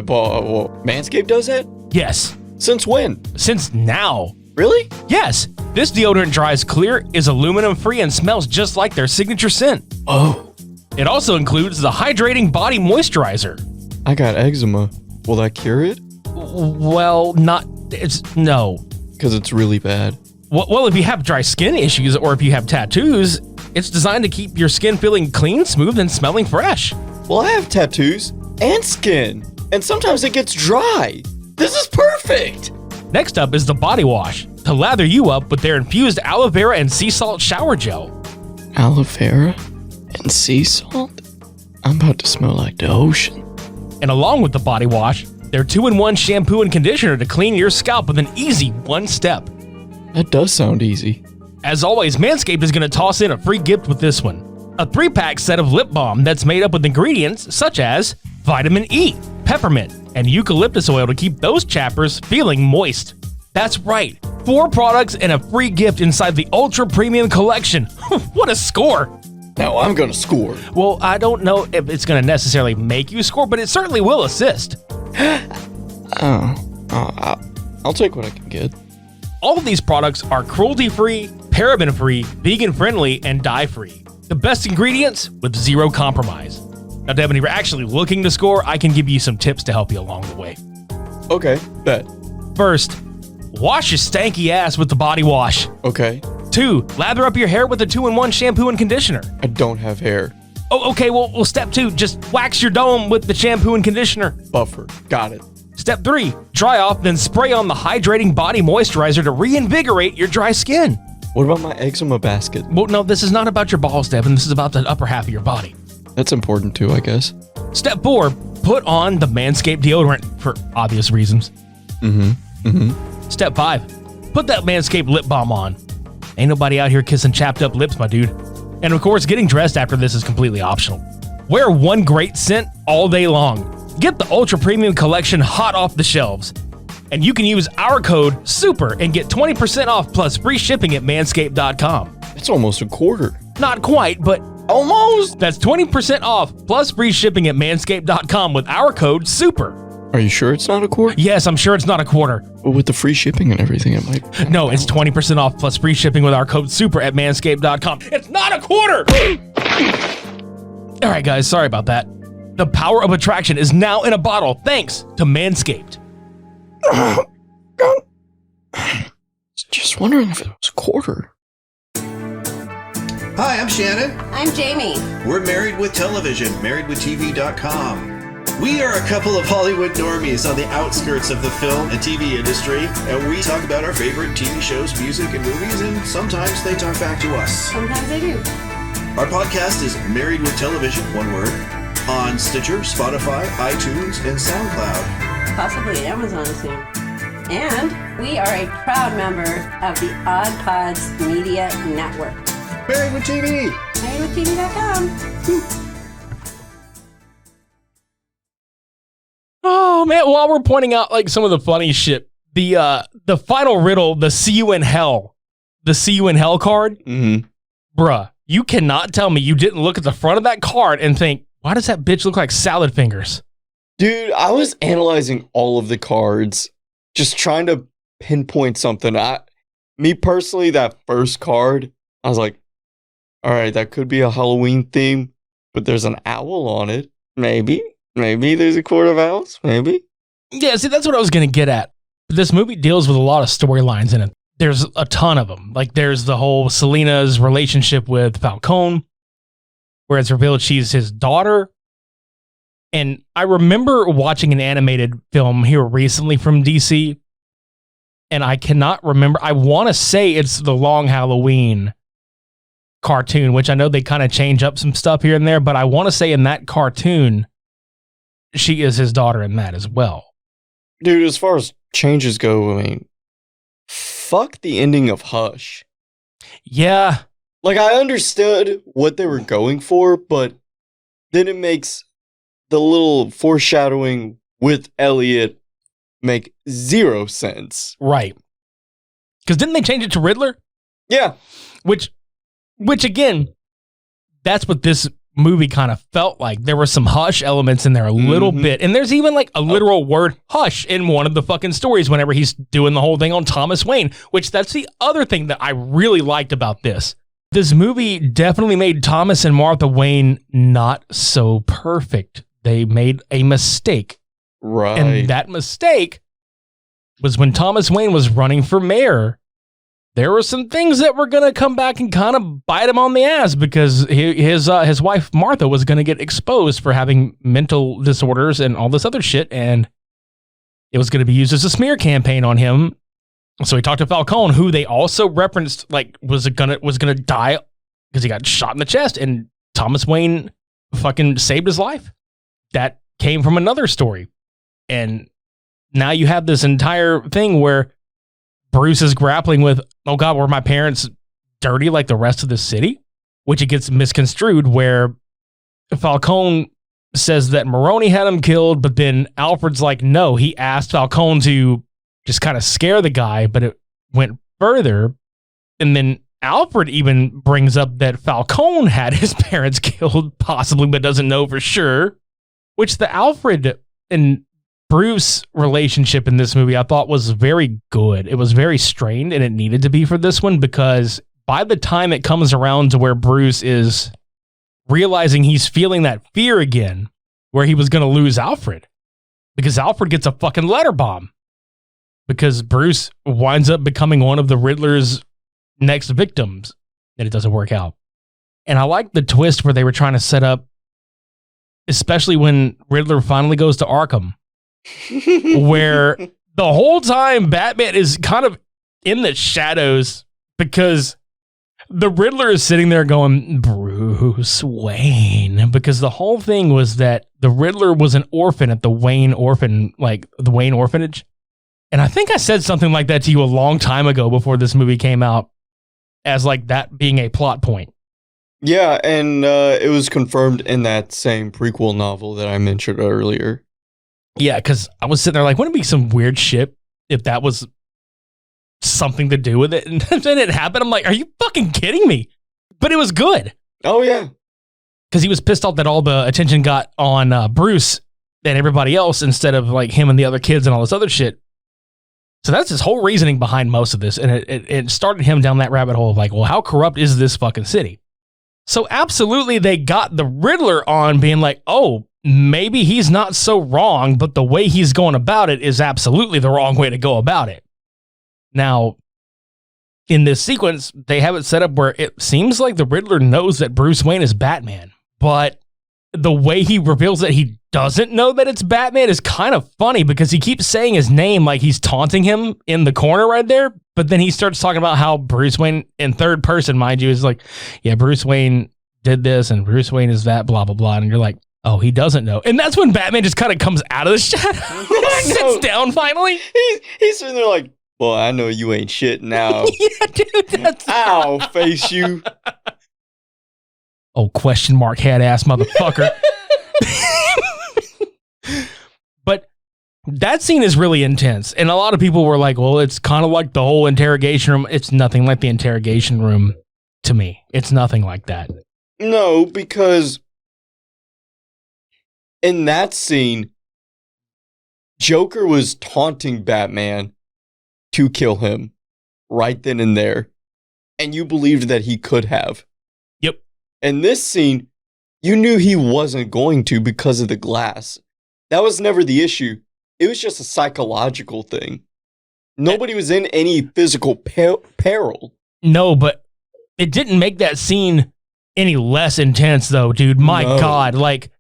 Manscaped does that? Yes. Since when? Since now. Really? Yes. This deodorant dries clear, is aluminum free, and smells just like their signature scent. Oh. It also includes the Hydrating Body Moisturizer. I got eczema. Will that cure it? Well, no. Because it's really bad. Well, if you have dry skin issues or if you have tattoos, it's designed to keep your skin feeling clean, smooth, and smelling fresh. Well, I have tattoos and skin, and sometimes it gets dry. This is perfect. Next up is the body wash to lather you up with their infused aloe vera and sea salt shower gel. Aloe vera and sea salt? I'm about to smell like the ocean. And along with the body wash, their 2-in-1 shampoo and conditioner to clean your scalp with an easy one step. That does sound easy. As always, Manscaped is going to toss in a free gift with this one. A 3-pack set of lip balm that's made up with ingredients such as vitamin E, peppermint, and eucalyptus oil to keep those chappers feeling moist. That's right, 4 products and a free gift inside the Ultra Premium Collection. What a score! Now I'm gonna score. Well, I don't know if it's going to necessarily make you score, but it certainly will assist. I'll take what I can get. All of these products are cruelty-free, paraben-free, vegan-friendly, and dye-free. The best ingredients with zero compromise. Now, Devin, if you're actually looking to score, I can give you some tips to help you along the way. Okay, bet. First, wash your stanky ass with the body wash. Okay. 2, lather up your hair with a 2-in-1 shampoo and conditioner. I don't have hair. Oh, okay, well, step 2, just wax your dome with the shampoo and conditioner. Buffer. Got it. Step 3, dry off, then spray on the Hydrating Body Moisturizer to reinvigorate your dry skin. What about my eczema basket? Well, no, this is not about your balls, Devin. This is about the upper half of your body. That's important too, I guess. Step 4, put on the Manscaped deodorant for obvious reasons. Step 5, put that Manscaped lip balm on. Ain't nobody out here kissing chapped up lips, my dude. And of course, getting dressed after this is completely optional. Wear one great scent all day long. Get the Ultra Premium Collection hot off the shelves. And you can use our code SUPER and get 20% off plus free shipping at manscaped.com. It's almost a quarter. Not quite, but Almost. that's 20% off plus free shipping at manscaped.com with our code SUPER. Are you sure it's not a quarter? Yes, I'm sure it's not a quarter. Well, with the free shipping and everything, it might. No, it's 20% off plus free shipping with our code SUPER at manscaped.com. It's not a quarter! All right, guys, sorry about that. The power of attraction is now in a bottle thanks to Manscaped. Just wondering if it was a quarter. Hi, I'm Shannon. I'm Jamie. We're Married with Television, marriedwithtv.com. We are a couple of Hollywood normies on the outskirts of the film and TV industry, and we talk about our favorite TV shows, music, and movies, and sometimes they talk back to us. Sometimes I do. Our podcast is Married with Television, one word, on Stitcher, Spotify, iTunes, and SoundCloud. Possibly Amazon soon. And we are a proud member of the OddPods Media Network. Married with TV! MarriedWithTV.com. Oh man, while we're pointing out like some of the funny shit, the final riddle, the see you in hell card, bruh, you cannot tell me you didn't look at the front of that card and think, why does that bitch look like salad fingers? Dude, I was analyzing all of the cards, just trying to pinpoint something. Me personally, that first card, I was like, all right, that could be a Halloween theme, but there's an owl on it. Maybe there's a court of owls. Maybe. Yeah, see, that's what I was going to get at. This movie deals with a lot of storylines in it. There's a ton of them. Like, there's the whole Selena's relationship with Falcone, where it's revealed she's his daughter. And I remember watching an animated film here recently from DC, and I cannot remember. I want to say it's the Long Halloween cartoon, which I know they kind of change up some stuff here and there, but I want to say in that cartoon, she is his daughter in that as well. Dude, as far as changes go, I mean, fuck the ending of Hush. Yeah. Like, I understood what they were going for, but then it makes the little foreshadowing with Elliot make zero sense. Right. Because didn't they change it to Riddler? Yeah. Which again, that's what this movie kind of felt like. There were some hush elements in there a little bit. And there's even like a literal word hush in one of the fucking stories whenever he's doing the whole thing on Thomas Wayne, which that's the other thing that I really liked about this. This movie definitely made Thomas and Martha Wayne not so perfect. They made a mistake. Right. And that mistake was when Thomas Wayne was running for mayor. There were some things that were going to come back and kind of bite him on the ass because his wife, Martha, was going to get exposed for having mental disorders and all this other shit. And it was going to be used as a smear campaign on him. So he talked to Falcone, who they also referenced, like, was gonna die because he got shot in the chest. And Thomas Wayne fucking saved his life. That came from another story. And now you have this entire thing where Bruce is grappling with, oh God, were my parents dirty like the rest of the city? Which it gets misconstrued where Falcone says that Maroni had him killed, but then Alfred's like, no, he asked Falcone to just kind of scare the guy, but it went further. And then Alfred even brings up that Falcone had his parents killed, possibly, but doesn't know for sure. Which the Alfred and Bruce relationship in this movie I thought was very good. It was very strained, and it needed to be for this one because by the time it comes around to where Bruce is realizing he's feeling that fear again, where he was going to lose Alfred, because Alfred gets a fucking letter bomb because Bruce winds up becoming one of the Riddler's next victims, and it doesn't work out. And I like the twist where they were trying to set up, especially when Riddler finally goes to Arkham, where the whole time Batman is kind of in the shadows because the Riddler is sitting there going, Bruce Wayne, because the whole thing was that the Riddler was an orphan at the Wayne orphanage. And I think I said something like that to you a long time ago before this movie came out as like that being a plot point. Yeah, and it was confirmed in that same prequel novel that I mentioned earlier. Yeah, because I was sitting there like, wouldn't it be some weird shit if that was something to do with it? And then it happened. I'm like, are you fucking kidding me? But it was good. Oh, yeah. Because he was pissed off that all the attention got on Bruce and everybody else instead of like him and the other kids and all this other shit. So that's his whole reasoning behind most of this. And it started him down that rabbit hole of like, well, how corrupt is this fucking city? So absolutely they got the Riddler on being like, oh, maybe he's not so wrong, but the way he's going about it is absolutely the wrong way to go about it. Now, in this sequence, they have it set up where it seems like the Riddler knows that Bruce Wayne is Batman, but the way he reveals that he doesn't know that it's Batman is kind of funny because he keeps saying his name like he's taunting him in the corner right there, but then he starts talking about how Bruce Wayne, in third person, mind you, is like, yeah, Bruce Wayne did this and Bruce Wayne is that, blah, blah, blah, and you're like, oh, he doesn't know. And that's when Batman just kind of comes out of the shadow, sits down finally. He's sitting there like, well, I know you ain't shit now. Yeah, dude. Ow, face you. Oh, question mark head ass motherfucker. But that scene is really intense. And a lot of people were like, well, it's kind of like the whole interrogation room. It's nothing like the interrogation room to me. It's nothing like that. No, because in that scene, Joker was taunting Batman to kill him right then and there. And you believed that he could have. Yep. In this scene, you knew he wasn't going to because of the glass. That was never the issue. It was just a psychological thing. Nobody was in any physical peril. No, but it didn't make that scene any less intense, though, dude. My God. Like,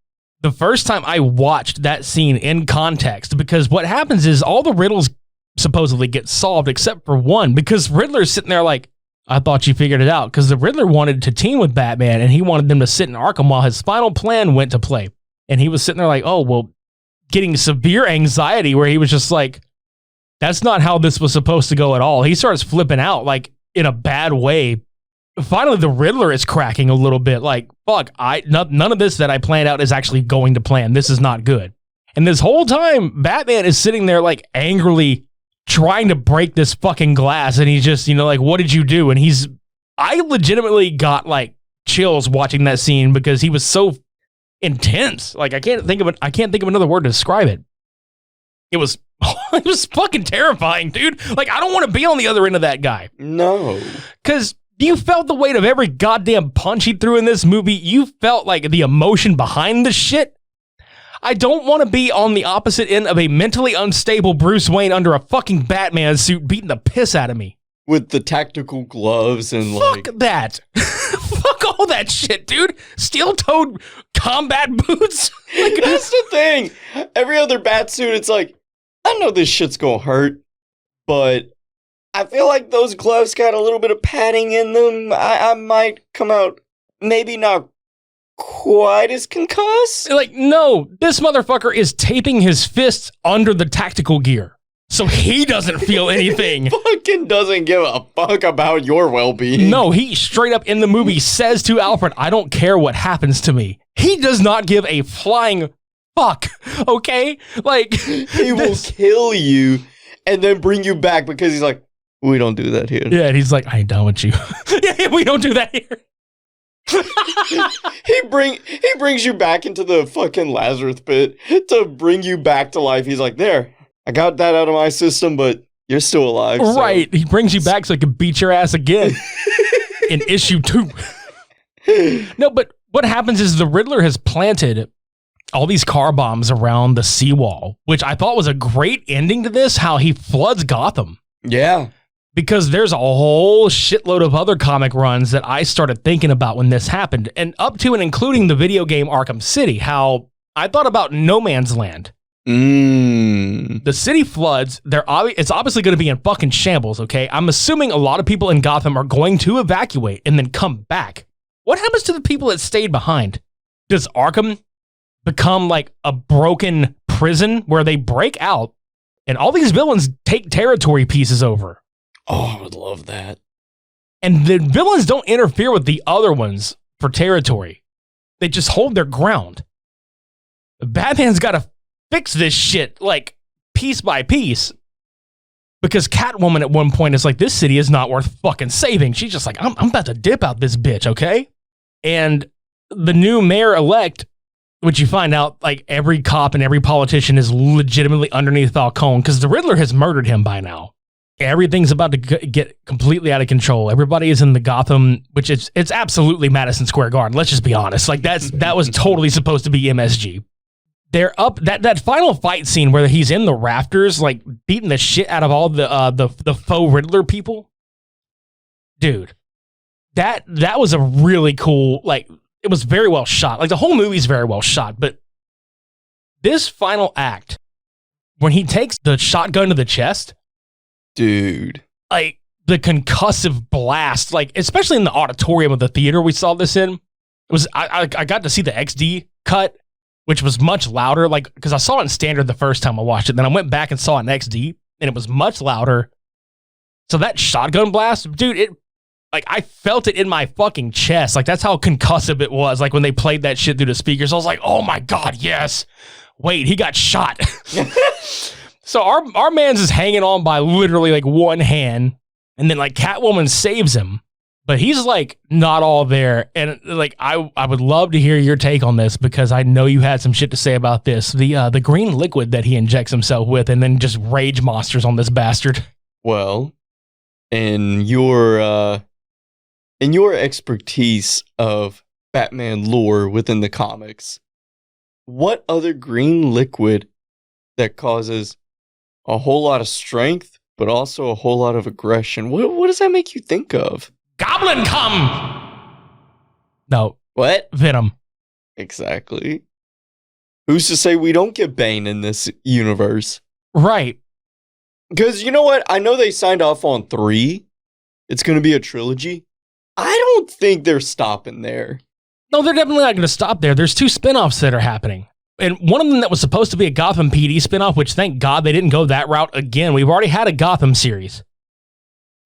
the first time I watched that scene in context, because what happens is all the riddles supposedly get solved except for one, because Riddler's sitting there like, I thought you figured it out, because the Riddler wanted to team with Batman and he wanted them to sit in Arkham while his final plan went to play. And he was sitting there like, oh, well, getting severe anxiety where he was just like, that's not how this was supposed to go at all. He starts flipping out like in a bad way. Finally, the Riddler is cracking a little bit like, fuck, none of this that I planned out is actually going to plan. This is not good. And this whole time, Batman is sitting there like angrily trying to break this fucking glass. And he's just, like, what did you do? And I legitimately got like chills watching that scene because he was so intense. Like I can't think of another word to describe it. It was it was fucking terrifying, dude. Like I don't want to be on the other end of that guy. No. Cuz you felt the weight of every goddamn punch he threw in this movie. You felt like the emotion behind the shit. I don't want to be on the opposite end of a mentally unstable Bruce Wayne under a fucking Batman suit beating the piss out of me. With the tactical gloves and Fuck that. Fuck all that shit, dude. Steel-toed combat boots. Like, that's the thing. Every other bat suit, it's like, I know this shit's gonna hurt, but I feel like those gloves got a little bit of padding in them. I might come out maybe not quite as concussed. Like, no, this motherfucker is taping his fists under the tactical gear. So he doesn't feel anything. Fucking doesn't give a fuck about your well-being. No, he straight up in the movie says to Alfred, I don't care what happens to me. He does not give a flying fuck, okay? Like, he will kill you and then bring you back because he's like, we don't do that here. Yeah, and he's like, I ain't done with you. Yeah, we don't do that here. he brings you back into the fucking Lazarus pit to bring you back to life. He's like, there, I got that out of my system, but you're still alive. So. Right. He brings you back so he can beat your ass again in issue 2. No, but what happens is the Riddler has planted all these car bombs around the seawall, which I thought was a great ending to this, how he floods Gotham. Yeah. Because there's a whole shitload of other comic runs that I started thinking about when this happened, and up to and including the video game Arkham City, how I thought about No Man's Land. The city floods. It's obviously going to be in fucking shambles, okay? I'm assuming a lot of people in Gotham are going to evacuate and then come back. What happens to the people that stayed behind? Does Arkham become like a broken prison where they break out and all these villains take territory pieces over? Oh, I would love that. And the villains don't interfere with the other ones for territory. They just hold their ground. Batman's got to fix this shit, like, piece by piece. Because Catwoman at one point is like, this city is not worth fucking saving. She's just like, I'm about to dip out this bitch, okay? And the new mayor-elect, which you find out, like, every cop and every politician is legitimately underneath Falcone, because the Riddler has murdered him by now. Everything's about to get completely out of control. Everybody is in the Gotham, which it's absolutely Madison Square Garden. Let's just be honest. Like, that was totally supposed to be MSG. They're up that final fight scene where he's in the rafters, like beating the shit out of all the faux Riddler people. Dude, that was a really cool, like, it was very well shot. Like, the whole movie's very well shot, but this final act, when he takes the shotgun to the chest, dude, like the concussive blast, like especially in the auditorium of the theater we saw this in, it was I got to see the XD cut, which was much louder, like, because I saw it in standard the first time I watched it. Then I went back and saw it in XD, and it was much louder. So that shotgun blast, dude, I felt it in my fucking chest. Like, that's how concussive it was. Like, when they played that shit through the speakers, I was like, oh my God, yes. Wait, he got shot. So our man's is hanging on by literally, like, one hand, and then, like, Catwoman saves him. But he's, like, not all there. And, like, I would love to hear your take on this because I know you had some shit to say about this. The green liquid that he injects himself with and then just rage monsters on this bastard. Well, in your expertise of Batman lore within the comics, what other green liquid that causes a whole lot of strength, but also a whole lot of aggression, what does that make you think of? Goblin cum! No. What? Venom. Exactly. Who's to say we don't get Bane in this universe? Right. Because you know what? I know they signed off on 3. It's going to be a trilogy. I don't think they're stopping there. No, they're definitely not going to stop there. There's 2 spinoffs that are happening. And one of them that was supposed to be a Gotham PD spinoff, which thank God they didn't go that route again. We've already had a Gotham series.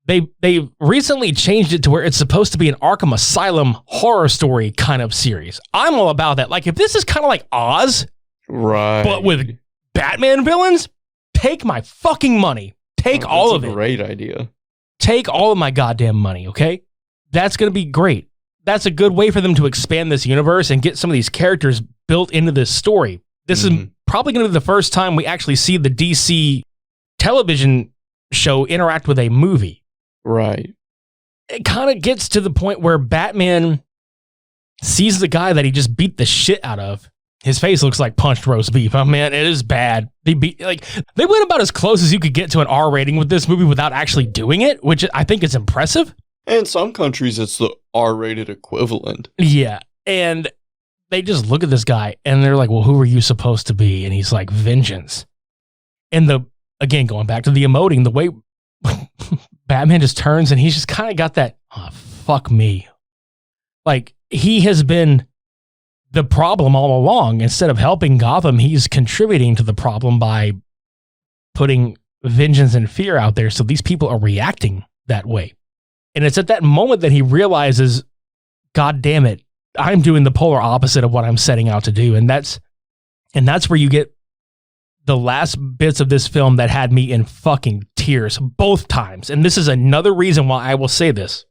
They recently changed it to where it's supposed to be an Arkham Asylum horror story kind of series. I'm all about that. Like, if this is kind of like Oz, right, but with Batman villains, take my fucking money. Take all of it. Great idea. Take all of my goddamn money, okay? That's going to be great. that's a good way for them to expand this universe and get some of these characters built into this story. This is probably going to be the first time we actually see the DC television show interact with a movie. Right. It kind of gets to the point where Batman sees the guy that he just beat the shit out of. His face looks like punched roast beef. Oh man, it is bad. They went about as close as you could get to an R rating with this movie without actually doing it, which I think is impressive. In some countries, it's the R-rated equivalent. Yeah, and they just look at this guy and they're like, well, who are you supposed to be? And he's like, vengeance. And again, going back to the emoting, the way Batman just turns and he's just kind of got that, oh, fuck me. Like, he has been the problem all along. Instead of helping Gotham, he's contributing to the problem by putting vengeance and fear out there. So these people are reacting that way. And it's at that moment that he realizes, God damn it, I'm doing the polar opposite of what I'm setting out to do. And that's where you get the last bits of this film that had me in fucking tears both times. And this is another reason why I will say this.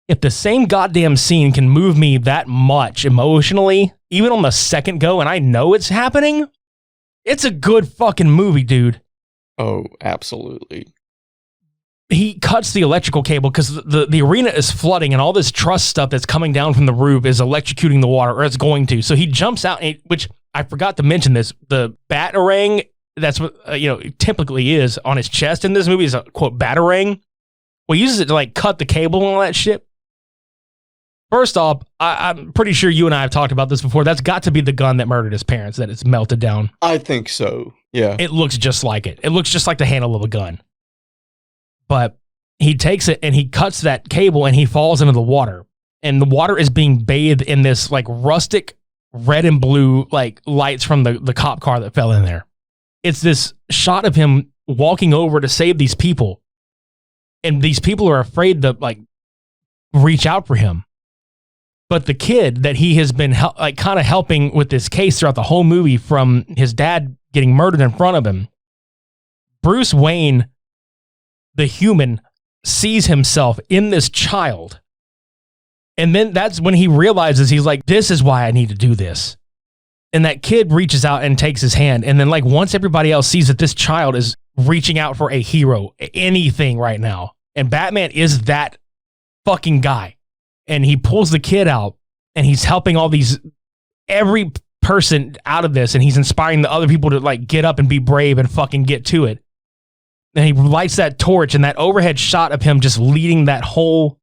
If the same goddamn scene can move me that much emotionally, even on the second go, and I know it's happening, it's a good fucking movie, dude. Oh, absolutely. He cuts the electrical cable because the arena is flooding and all this truss stuff that's coming down from the roof is electrocuting the water, or it's going to. So he jumps out, which I forgot to mention this, the batarang, that's what, typically is on his chest in this movie is a, quote, batarang. Well, he uses it to, like, cut the cable and all that shit. First off, I'm pretty sure you and I have talked about this before. That's got to be the gun that murdered his parents, that it's melted down. I think so, yeah. It looks just like it. It looks just like the handle of a gun. But he takes it and he cuts that cable and he falls into the water. And the water is being bathed in this, like, rustic red and blue, like, lights from the cop car that fell in there. It's this shot of him walking over to save these people. And these people are afraid to, like, reach out for him. But the kid that he has been kind of helping with this case throughout the whole movie from his dad getting murdered in front of him, Bruce Wayne, the human, sees himself in this child. And then that's when he realizes, he's like, this is why I need to do this. And that kid reaches out and takes his hand. And then, like, once everybody else sees that this child is reaching out for a hero, anything right now, and Batman is that fucking guy. And he pulls the kid out and he's helping every person out of this. And he's inspiring the other people to, like, get up and be brave and fucking get to it. And he lights that torch, and that overhead shot of him just leading that whole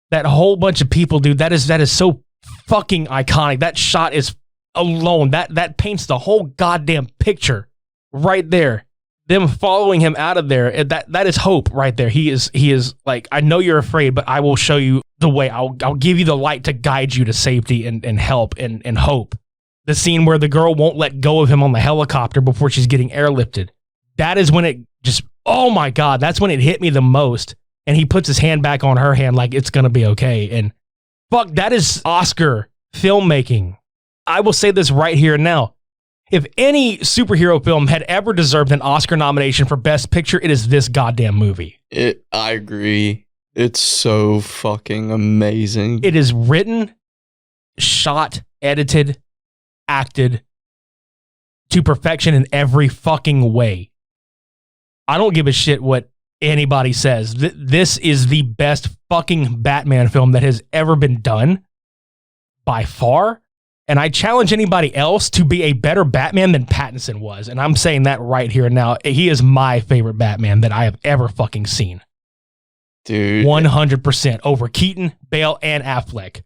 bunch of people, dude. That is so fucking iconic. That shot is alone. That paints the whole goddamn picture right there. Them following him out of there, that is hope right there. He is like, I know you're afraid, but I will show you the way. I'll give you the light to guide you to safety and help and hope. The scene where the girl won't let go of him on the helicopter before she's getting airlifted. That is when it just, oh my God, that's when it hit me the most. And he puts his hand back on her hand like it's going to be okay. And fuck, that is Oscar filmmaking. I will say this right here and now. If any superhero film had ever deserved an Oscar nomination for Best Picture, it is this goddamn movie. I agree. It's so fucking amazing. It is written, shot, edited, acted to perfection in every fucking way. I don't give a shit what anybody says. This is the best fucking Batman film that has ever been done by far. And I challenge anybody else to be a better Batman than Pattinson was. And I'm saying that right here and now. He is my favorite Batman that I have ever fucking seen. Dude. 100% over Keaton, Bale, and Affleck.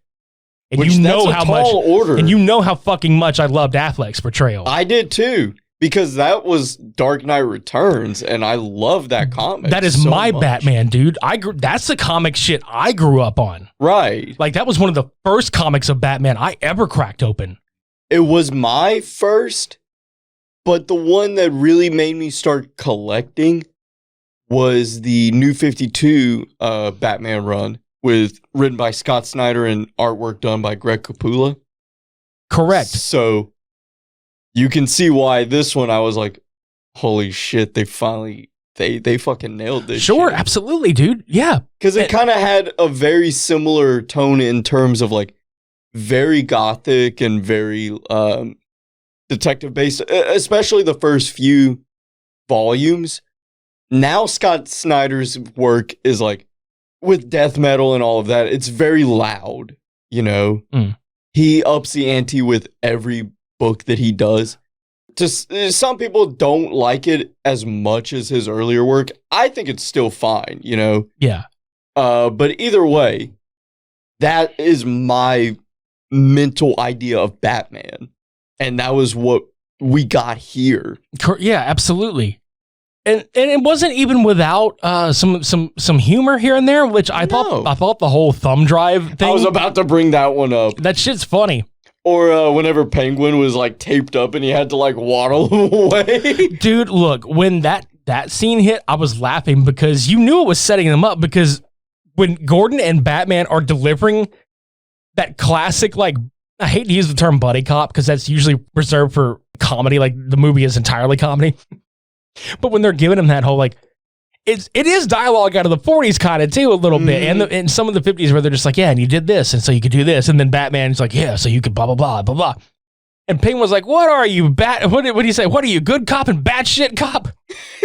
And Which, you know that's how a tall much order. And you know how fucking much I loved Affleck's portrayal. I did too. Because that was Dark Knight Returns, and I love that comic. That is so my much. Batman, dude. That's the comic shit I grew up on. Right. Like, that was one of the first comics of Batman I ever cracked open. It was my first, but the one that really made me start collecting was the New 52 Batman run, written by Scott Snyder and artwork done by Greg Capullo. Correct. So you can see why this one I was like, holy shit, they finally they fucking nailed this. Sure, shit. absolutely, dude. Yeah. Because it kind of had a very similar tone in terms of like very gothic and very detective based, especially the first few volumes. Now Scott Snyder's work is like with death metal and all of that. It's very loud, you know. He ups the ante with every book that he does. Just some people don't like it as much as his earlier work. I think it's still fine, you know. Yeah. But either way, that is my mental idea of Batman, and that was what we got here. Yeah, absolutely. And it wasn't even without some humor here and there, which I thought the whole thumb drive thing. I was about to bring that one up. That shit's funny. Or whenever Penguin was like taped up and he had to like waddle away. Dude, look, when that scene hit, I was laughing because you knew it was setting them up, because when Gordon and Batman are delivering that classic, like, I hate to use the term buddy cop because that's usually reserved for comedy, like the movie is entirely comedy. But when they're giving him that whole, like, it is dialogue out of the 40s kind of too, a little bit, and some of the 50s where they're just like, yeah, and you did this, and so you could do this, and then Batman's like, yeah, so you could blah blah blah blah blah, and Penguin was like, what are you, what do you say? What are you, good cop and bad shit cop?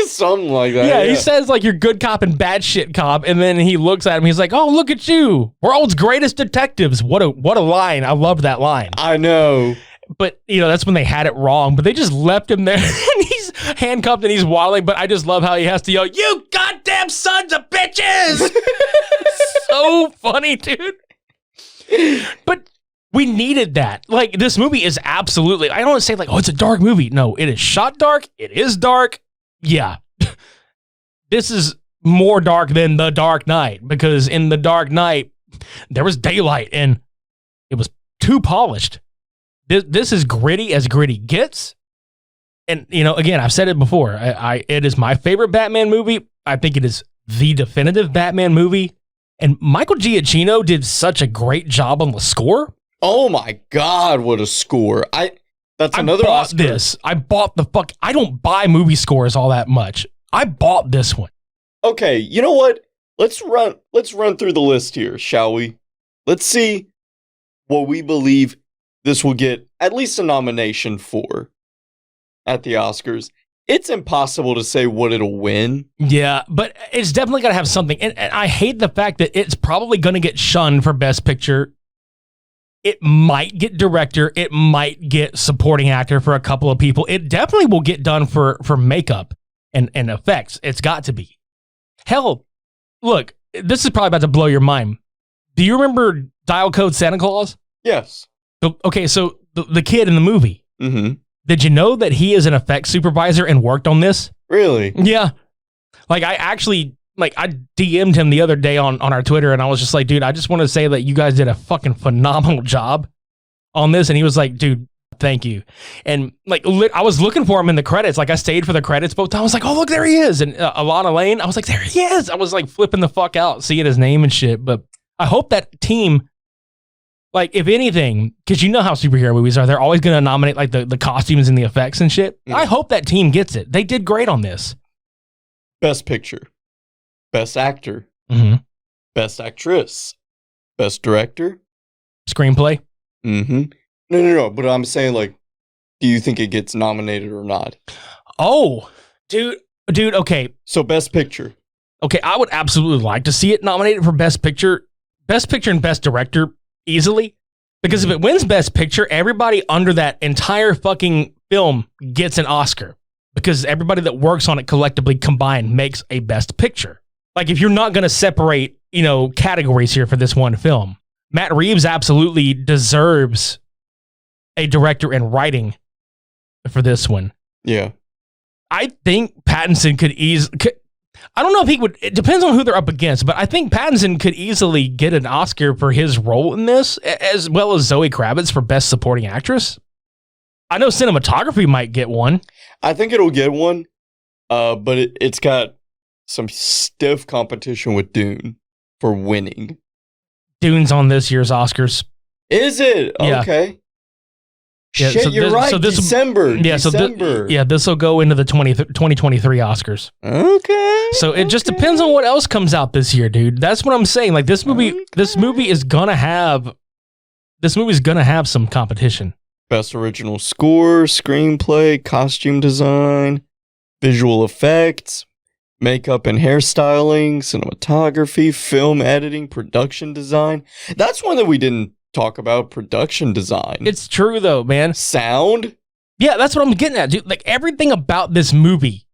Something like that. Yeah, he says like you're good cop and bad shit cop, and then he looks at him, he's like, oh, look at you, world's greatest detectives. What a line. I loved that line. I know. But, you know, that's when they had it wrong. But they just left him there, and he's handcuffed and he's waddling. But I just love how he has to yell, you goddamn sons of bitches! So funny, dude. But we needed that. Like, this movie is absolutely, I don't want to say like, oh, it's a dark movie. No, it is shot dark. It is dark. Yeah. This is more dark than The Dark Knight, because in The Dark Knight, there was daylight and it was too polished. This is gritty as gritty gets. And, you know, again, I've said it before. It is my favorite Batman movie. I think it is the definitive Batman movie. And Michael Giacchino did such a great job on the score. Oh my God, what a score. That's another Oscar. I bought I don't buy movie scores all that much. I bought this one. Okay, you know what? Let's run through the list here, shall we? Let's see what we believe this will get at least a nomination for at the Oscars. It's impossible to say what it'll win. Yeah, but it's definitely got to have something. And I hate the fact that it's probably going to get shunned for Best Picture. It might get director. It might get supporting actor for a couple of people. It definitely will get done for makeup and effects. It's got to be. Hell, look, this is probably about to blow your mind. Do you remember Dial Code Santa Claus? Yes. Okay, so the kid in the movie, did you know that he is an effects supervisor and worked on this? Really? Yeah. Like, I DM'd him the other day on our Twitter, and I was just like, dude, I just want to say that you guys did a fucking phenomenal job on this. And he was like, dude, thank you. And like, I was looking for him in the credits. Like, I stayed for the credits both times. I was like, oh, look, there he is. And Alana Lane, I was like, there he is. I was like flipping the fuck out, seeing his name and shit. But I hope that team, like, if anything, because you know how superhero movies are, they're always going to nominate like the costumes and the effects and shit. Yeah. I hope that team gets it. They did great on this. Best Picture, Best Actor, Best Actress, Best Director, Screenplay. No. But I'm saying, like, do you think it gets nominated or not? Oh, dude. Okay. So Best Picture. Okay, I would absolutely like to see it nominated for Best Picture, and Best Director easily. Because if it wins Best Picture, everybody under that entire fucking film gets an Oscar. Because everybody that works on it collectively combined makes a Best Picture. Like, if you're not going to separate, you know, categories here for this one film, Matt Reeves absolutely deserves a director and writing for this one. Yeah. I think Pattinson could I don't know if he would, it depends on who they're up against, but I think Pattinson could easily get an Oscar for his role in this, as well as Zoe Kravitz for Best Supporting Actress. I know cinematography might get one. I think it'll get one, but it's got some stiff competition with Dune for winning. Dune's on this year's Oscars. Is it? Yeah. Okay. Yeah, Shit, so you're this- right. so this- December. Yeah, December. so this will go into the 2023 Oscars. Okay. So it just depends on what else comes out this year, dude. That's what I'm saying. Like this movie is gonna have some competition. Best original score, screenplay, costume design, visual effects, makeup and hairstyling, cinematography, film editing, production design. That's one that we didn't talk about, production design. It's true though, man. Sound? Yeah, that's what I'm getting at, dude. Like everything about this movie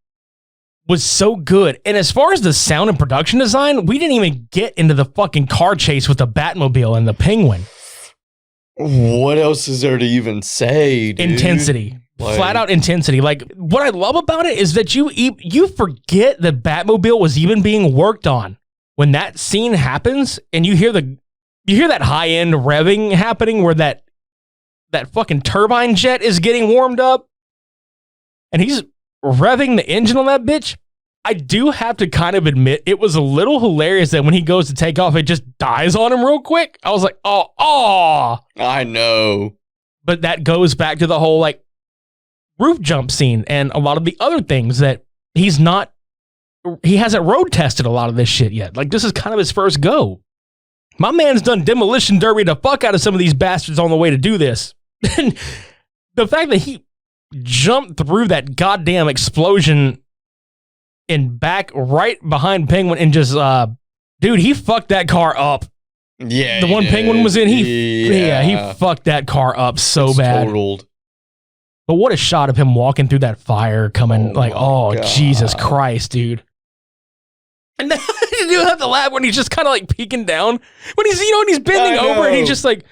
was so good. And as far as the sound and production design, we didn't even get into the fucking car chase with the Batmobile and the Penguin. What else is there to even say, dude? Intensity. Like- Flat out intensity. Like what I love about it is that you forget the Batmobile was even being worked on. When that scene happens and you hear that high end revving happening where that fucking turbine jet is getting warmed up and he's revving the engine on that bitch. I do have to kind of admit it was a little hilarious that when he goes to take off, it just dies on him real quick. I was like, oh. I know. But that goes back to the whole like roof jump scene and a lot of the other things that he hasn't road tested a lot of this shit yet. Like this is kind of his first go. My man's done demolition derby the fuck out of some of these bastards on the way to do this. And the fact that he jumped through that goddamn explosion and back right behind Penguin and just, dude, he fucked that car up. Yeah. The one Penguin was in, he fucked that car up so It's bad. totaled. But what a shot of him walking through that fire coming God. Jesus Christ, dude. And then you do have to laugh when he's just kind of like peeking down. When he's, when he's bending over and he's just like,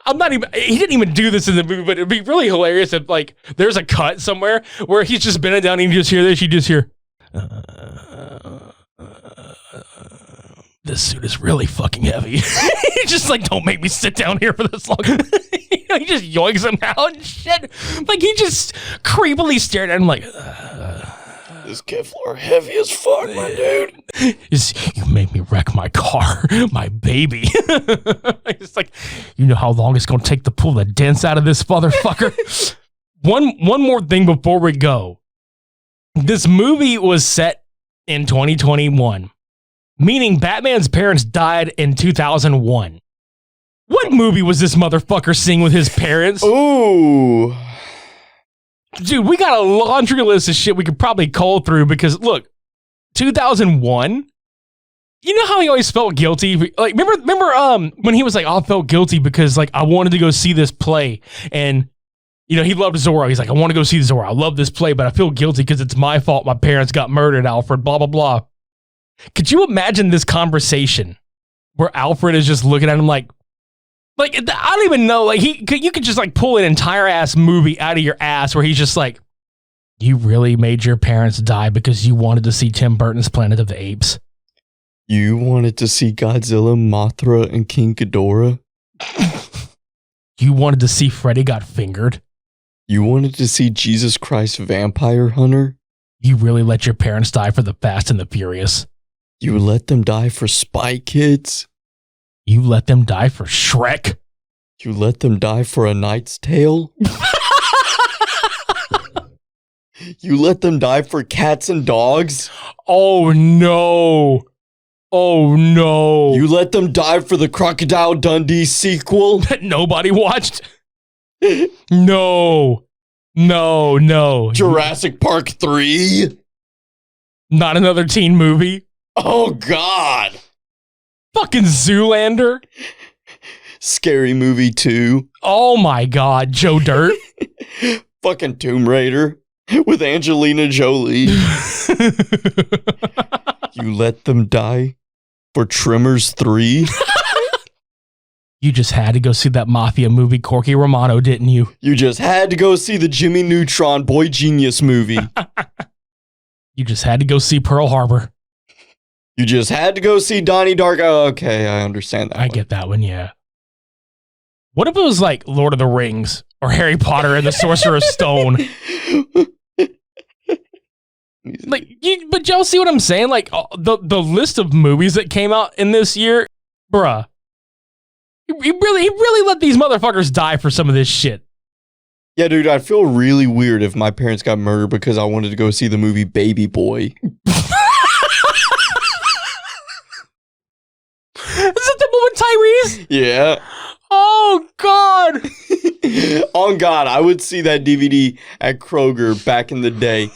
he didn't even do this in the movie, but it'd be really hilarious if like there's a cut somewhere where he's just bending down and you just hear this, you just hear, this suit is really fucking heavy. He's just like, don't make me sit down here for this long. He just yoinks him out and shit. Like he just creepily stared at him like, this Kevlar heavy as fuck, my dude. You made me wreck my car, my baby. It's like, you know how long it's gonna take to pull the dents out of this motherfucker. One more thing before we go. This movie was set in 2021, meaning Batman's parents died in 2001. What movie was this motherfucker seeing with his parents? Ooh. Dude, we got a laundry list of shit we could probably cull through because, look, 2001, you know how he always felt guilty? Like, remember when he was like, I felt guilty because, like, I wanted to go see this play. And, he loved Zorro. He's like, I want to go see Zorro. I love this play, but I feel guilty because it's my fault my parents got murdered, Alfred, blah, blah, blah. Could you imagine this conversation where Alfred is just looking at him like, I don't even know. Like you could just like pull an entire ass movie out of your ass where he's just like, you really made your parents die because you wanted to see Tim Burton's Planet of the Apes. You wanted to see Godzilla, Mothra, and King Ghidorah? You wanted to see Freddy Got Fingered? You wanted to see Jesus Christ Vampire Hunter? You really let your parents die for the Fast and the Furious? You let them die for Spy Kids? You let them die for Shrek? You let them die for A Knight's Tale? You let them die for Cats and Dogs? Oh no. Oh no. You let them die for the Crocodile Dundee sequel? That nobody watched? No. No. Jurassic Park 3? Not another teen movie? Oh God. Fucking Zoolander? Scary Movie 2? Oh my God, Joe Dirt? Fucking Tomb Raider with Angelina Jolie. You let them die for Tremors 3? You just had to go see that Mafia movie, Corky Romano, didn't you? You just had to go see the Jimmy Neutron Boy Genius movie. You just had to go see Pearl Harbor. You just had to go see Donnie Darko. Okay, I understand that. I get that one, yeah. What if it was like Lord of the Rings or Harry Potter and the Sorcerer's Stone? But y'all see what I'm saying? Like the list of movies that came out in this year, bruh. He really let these motherfuckers die for some of this shit. Yeah, dude, I'd feel really weird if my parents got murdered because I wanted to go see the movie Baby Boy. Is it the one with Tyrese? Yeah. Oh, God. On God, I would see that DVD at Kroger back in the day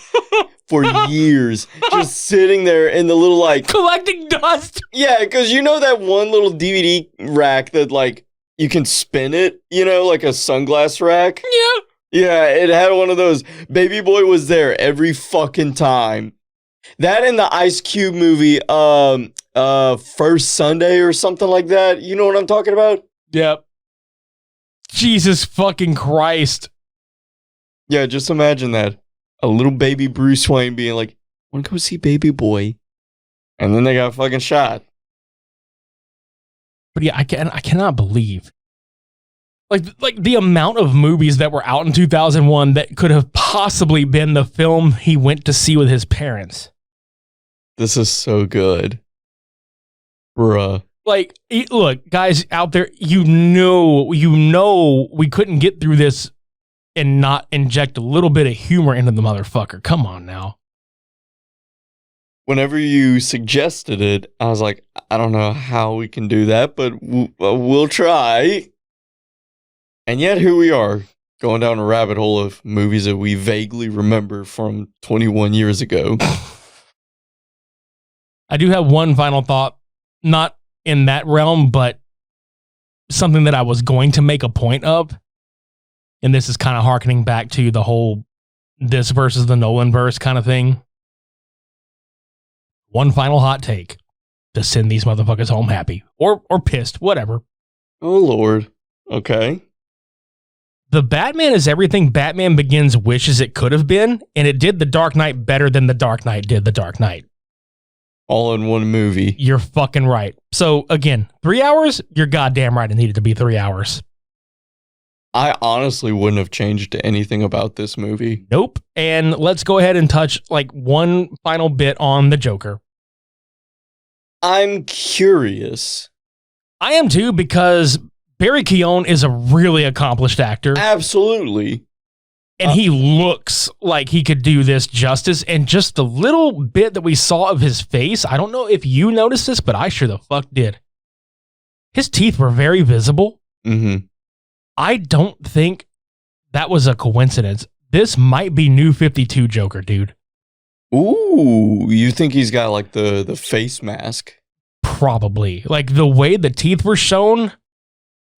for years, just sitting there in the little, like... Collecting dust. Yeah, because you know that one little DVD rack that, like, you can spin it, you know, like a sunglass rack? Yeah. Yeah, it had one of those. Baby Boy was there every fucking time. That and the Ice Cube movie, First Sunday or something like that. You know what I'm talking about? Yep. Jesus fucking Christ. Yeah, just imagine that. A little baby Bruce Wayne being like, wanna go see Baby Boy? And then they got fucking shot. But yeah, I cannot believe. Like the amount of movies that were out in 2001 that could have possibly been the film he went to see with his parents. This is so good. Bruh. Like, look, guys out there, you know we couldn't get through this and not inject a little bit of humor into the motherfucker. Come on now. Whenever you suggested it, I was like, I don't know how we can do that, but we'll try. And yet here we are, going down a rabbit hole of movies that we vaguely remember from 21 years ago. I do have one final thought, not in that realm, but something that I was going to make a point of. And this is kind of harkening back to the whole this versus the Nolan verse kind of thing. One final hot take to send these motherfuckers home happy or pissed, whatever. Oh, Lord. Okay. The Batman is everything Batman Begins wishes it could have been, and it did The Dark Knight better than The Dark Knight did The Dark Knight. All in one movie. You're fucking right. So, again, 3 hours? You're goddamn right it needed to be 3 hours. I honestly wouldn't have changed anything about this movie. Nope. And let's go ahead and touch, like, one final bit on the Joker. I'm curious. I am too, because Barry Keoghan is a really accomplished actor. Absolutely. And he looks like he could do this justice. And just the little bit that we saw of his face, I don't know if you noticed this, but I sure the fuck did. His teeth were very visible. Mm-hmm. I don't think that was a coincidence. This might be New 52 Joker, dude. Ooh, you think he's got like the face mask? Probably. Like the way the teeth were shown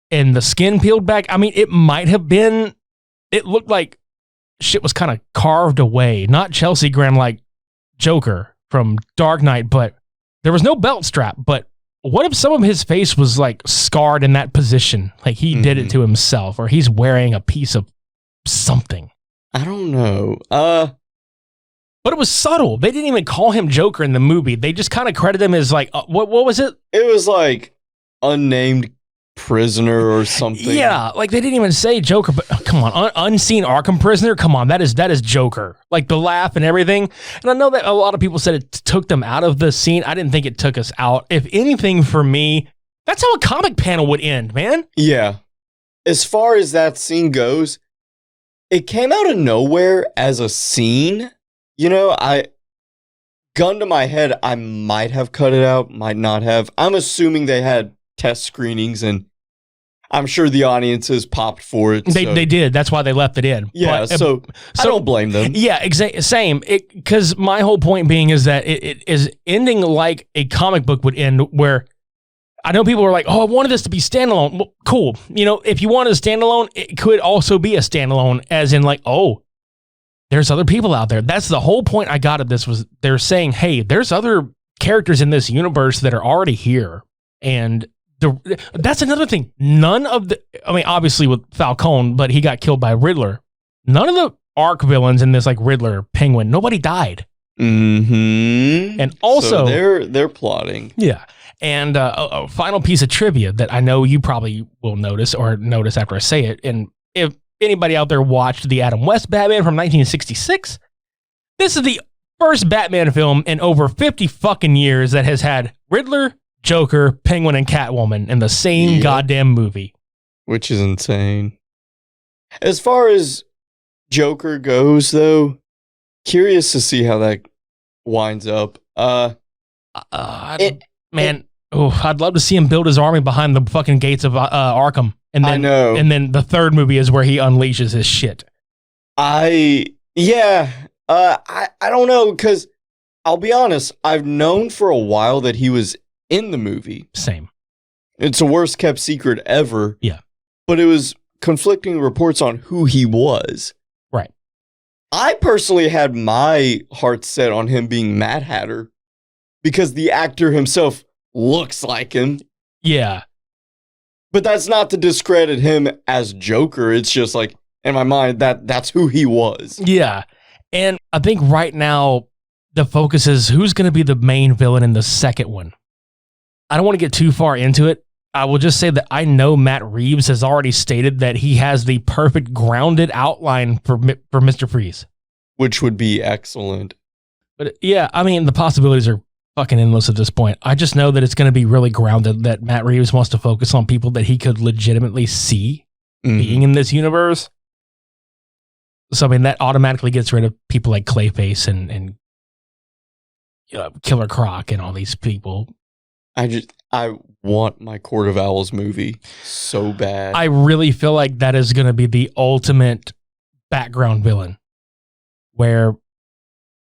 and the skin peeled back. I mean, it might have been, it looked like shit was kind of carved away. Not Chelsea Grin like Joker from Dark Knight, but there was no belt strap. But what if some of his face was like scarred in that position? Like he did it to himself, or he's wearing a piece of something. I don't know. But it was subtle. They didn't even call him Joker in the movie. They just kind of credit him as like, what was it? It was like unnamed prisoner or something. Yeah, like they didn't even say Joker, but come on, unseen Arkham prisoner. Come on, that is Joker. Like the laugh and everything. And I know that a lot of people said it took them out of the scene. I didn't think it took us out. If anything, for me, that's how a comic panel would end, man. Yeah. As far as that scene goes, it came out of nowhere as a scene. You know, gun to my head, I might have cut it out, might not have. I'm assuming they had test screenings, and I'm sure the audiences popped for it. They did. That's why they left it in. Yeah, but, so I don't blame them. Yeah, same. Because my whole point being is that it is ending like a comic book would end, where I know people were like, oh, I wanted this to be standalone. Well, cool. You know, if you wanted a standalone, it could also be a standalone, as in like, oh, there's other people out there. That's the whole point I got of this, was they're saying, hey, there's other characters in this universe that are already here. And that's another thing. None of the, I mean, obviously with Falcone, but he got killed by Riddler. None of the arc villains in this, like Riddler, Penguin, nobody died. Mm-hmm. And also, so they're plotting. Yeah. And a final piece of trivia that I know you probably will notice after I say it. And if anybody out there watched the Adam West Batman from 1966, this is the first Batman film in over 50 fucking years that has had Riddler, Joker, Penguin, and Catwoman in the same goddamn movie. Which is insane. As far as Joker goes, though, curious to see how that winds up. I'd love to see him build his army behind the fucking gates of Arkham. And then, I know. And then the third movie is where he unleashes his shit. I don't know, because I'll be honest, I've known for a while that he was in the movie. Same. It's the worst kept secret ever. Yeah. But it was conflicting reports on who he was. Right. I personally had my heart set on him being Mad Hatter because the actor himself looks like him. Yeah. But that's not to discredit him as Joker. It's just like, in my mind, that's who he was. Yeah. And I think right now, the focus is who's going to be the main villain in the second one. I don't want to get too far into it. I will just say that I know Matt Reeves has already stated that he has the perfect grounded outline for Mr. Freeze. Which would be excellent. But yeah, I mean, the possibilities are fucking endless at this point. I just know that it's going to be really grounded, that Matt Reeves wants to focus on people that he could legitimately see being in this universe. So, I mean, that automatically gets rid of people like Clayface and Killer Croc and all these people. I want my Court of Owls movie so bad. I really feel like that is going to be the ultimate background villain, where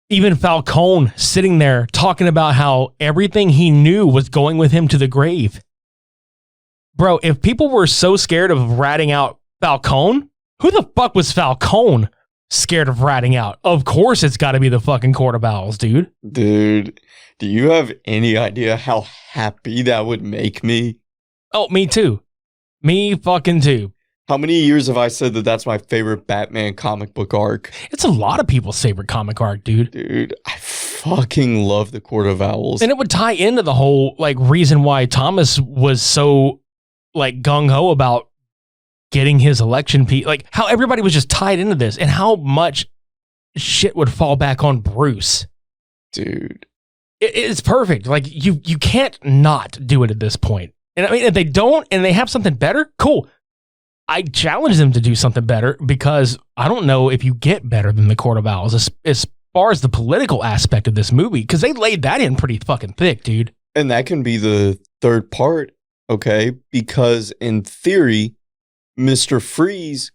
even Falcone sitting there talking about how everything he knew was going with him to the grave. Bro, if people were so scared of ratting out Falcone, who the fuck was Falcone scared of ratting out? Of course it's got to be the fucking Court of Owls, dude. Dude, do you have any idea how happy that would make me? Oh, me too. Me fucking too. How many years have I said that that's my favorite Batman comic book arc? It's a lot of people's favorite comic arc, dude. Dude, I fucking love the Court of Owls. And it would tie into the whole like reason why Thomas was so like gung-ho about getting his election like how everybody was just tied into this and how much shit would fall back on Bruce. Dude. It's perfect. Like you can't not do it at this point. And I mean, if they don't and they have something better, cool. I challenge them to do something better because I don't know if you get better than the Court of Owls as far as the political aspect of this movie, because they laid that in pretty fucking thick, dude. And that can be the third part, okay? Because in theory, Mr. Freeze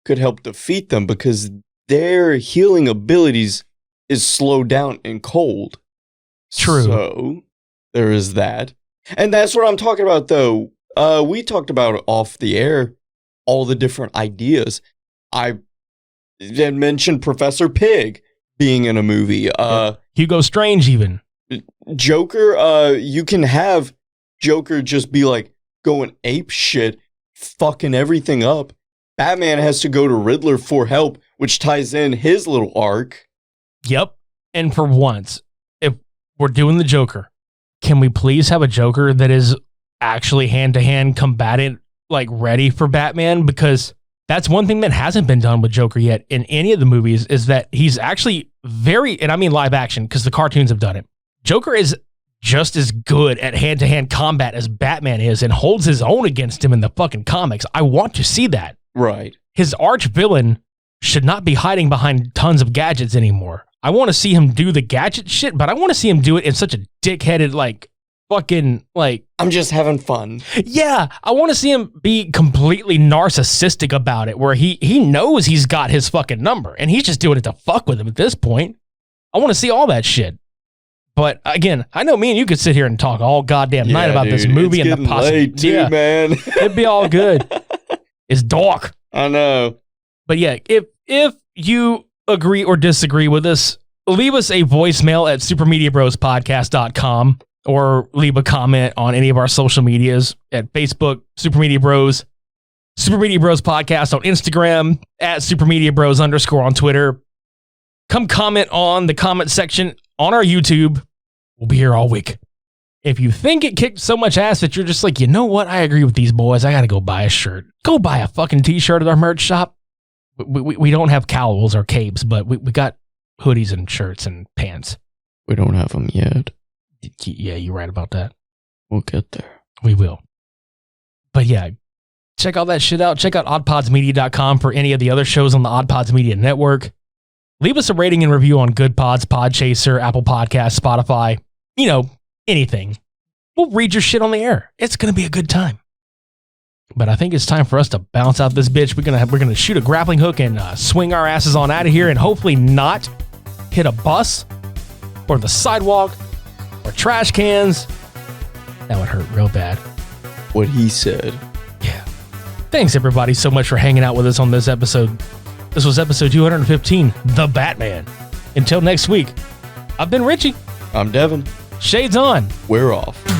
could help defeat them because their healing abilities is slowed down in cold. True. So there is that. And that's what I'm talking about, though. We talked about off the air all the different ideas. I had mentioned Professor Pig being in a movie. Hugo Strange even. Joker, you can have Joker just be like going ape shit, fucking everything up. Batman has to go to Riddler for help, which ties in his little arc. Yep. And for once, if we're doing the Joker, can we please have a Joker that is actually hand-to-hand combatant, like ready for Batman? Because that's one thing that hasn't been done with Joker yet in any of the movies, is that he's actually very, and I mean live action because the cartoons have done it. Joker is just as good at hand-to-hand combat as Batman is and holds his own against him in the fucking comics. I want to see that. Right. His arch villain should not be hiding behind tons of gadgets anymore. I want to see him do the gadget shit, but I want to see him do it in such a dickheaded, like, fucking, like... I'm just having fun. Yeah, I want to see him be completely narcissistic about it, where he knows he's got his fucking number, and he's just doing it to fuck with him at this point. I want to see all that shit. But again, I know me and you could sit here and talk all goddamn night about this movie and the possibility. Yeah, man. It'd be all good. It's dark. I know. But yeah, if you agree or disagree with us, leave us a voicemail at supermediabrospodcast.com or leave a comment on any of our social medias at Facebook, Super Media Bros, Super Media Bros Podcast on Instagram, at Super Media Bros _ on Twitter. Come comment on the comment section on our YouTube. We'll be here all week. If you think it kicked so much ass that you're just like, you know what? I agree with these boys. I got to go buy a shirt. Go buy a fucking t-shirt at our merch shop. We don't have cowls or capes, but we got hoodies and shirts and pants. We don't have them yet. Yeah, you're right about that. We'll get there. We will. But yeah, Check all that shit out. Check out oddpodsmedia.com for any of the other shows on the OddPods Media Network. Leave us a rating and review on GoodPods, Podchaser, Apple Podcasts, Spotify, anything. We'll read your shit on the air. It's going to be a good time. But I think it's time for us to bounce out this bitch. We're gonna shoot a grappling hook and swing our asses on out of here and hopefully not hit a bus or the sidewalk or trash cans. That would hurt real bad. What he said. Yeah. Thanks everybody so much for hanging out with us on this episode. This was episode 215, The Batman. Until next week, I've been Richie. I'm Devin. Shades on. We're off.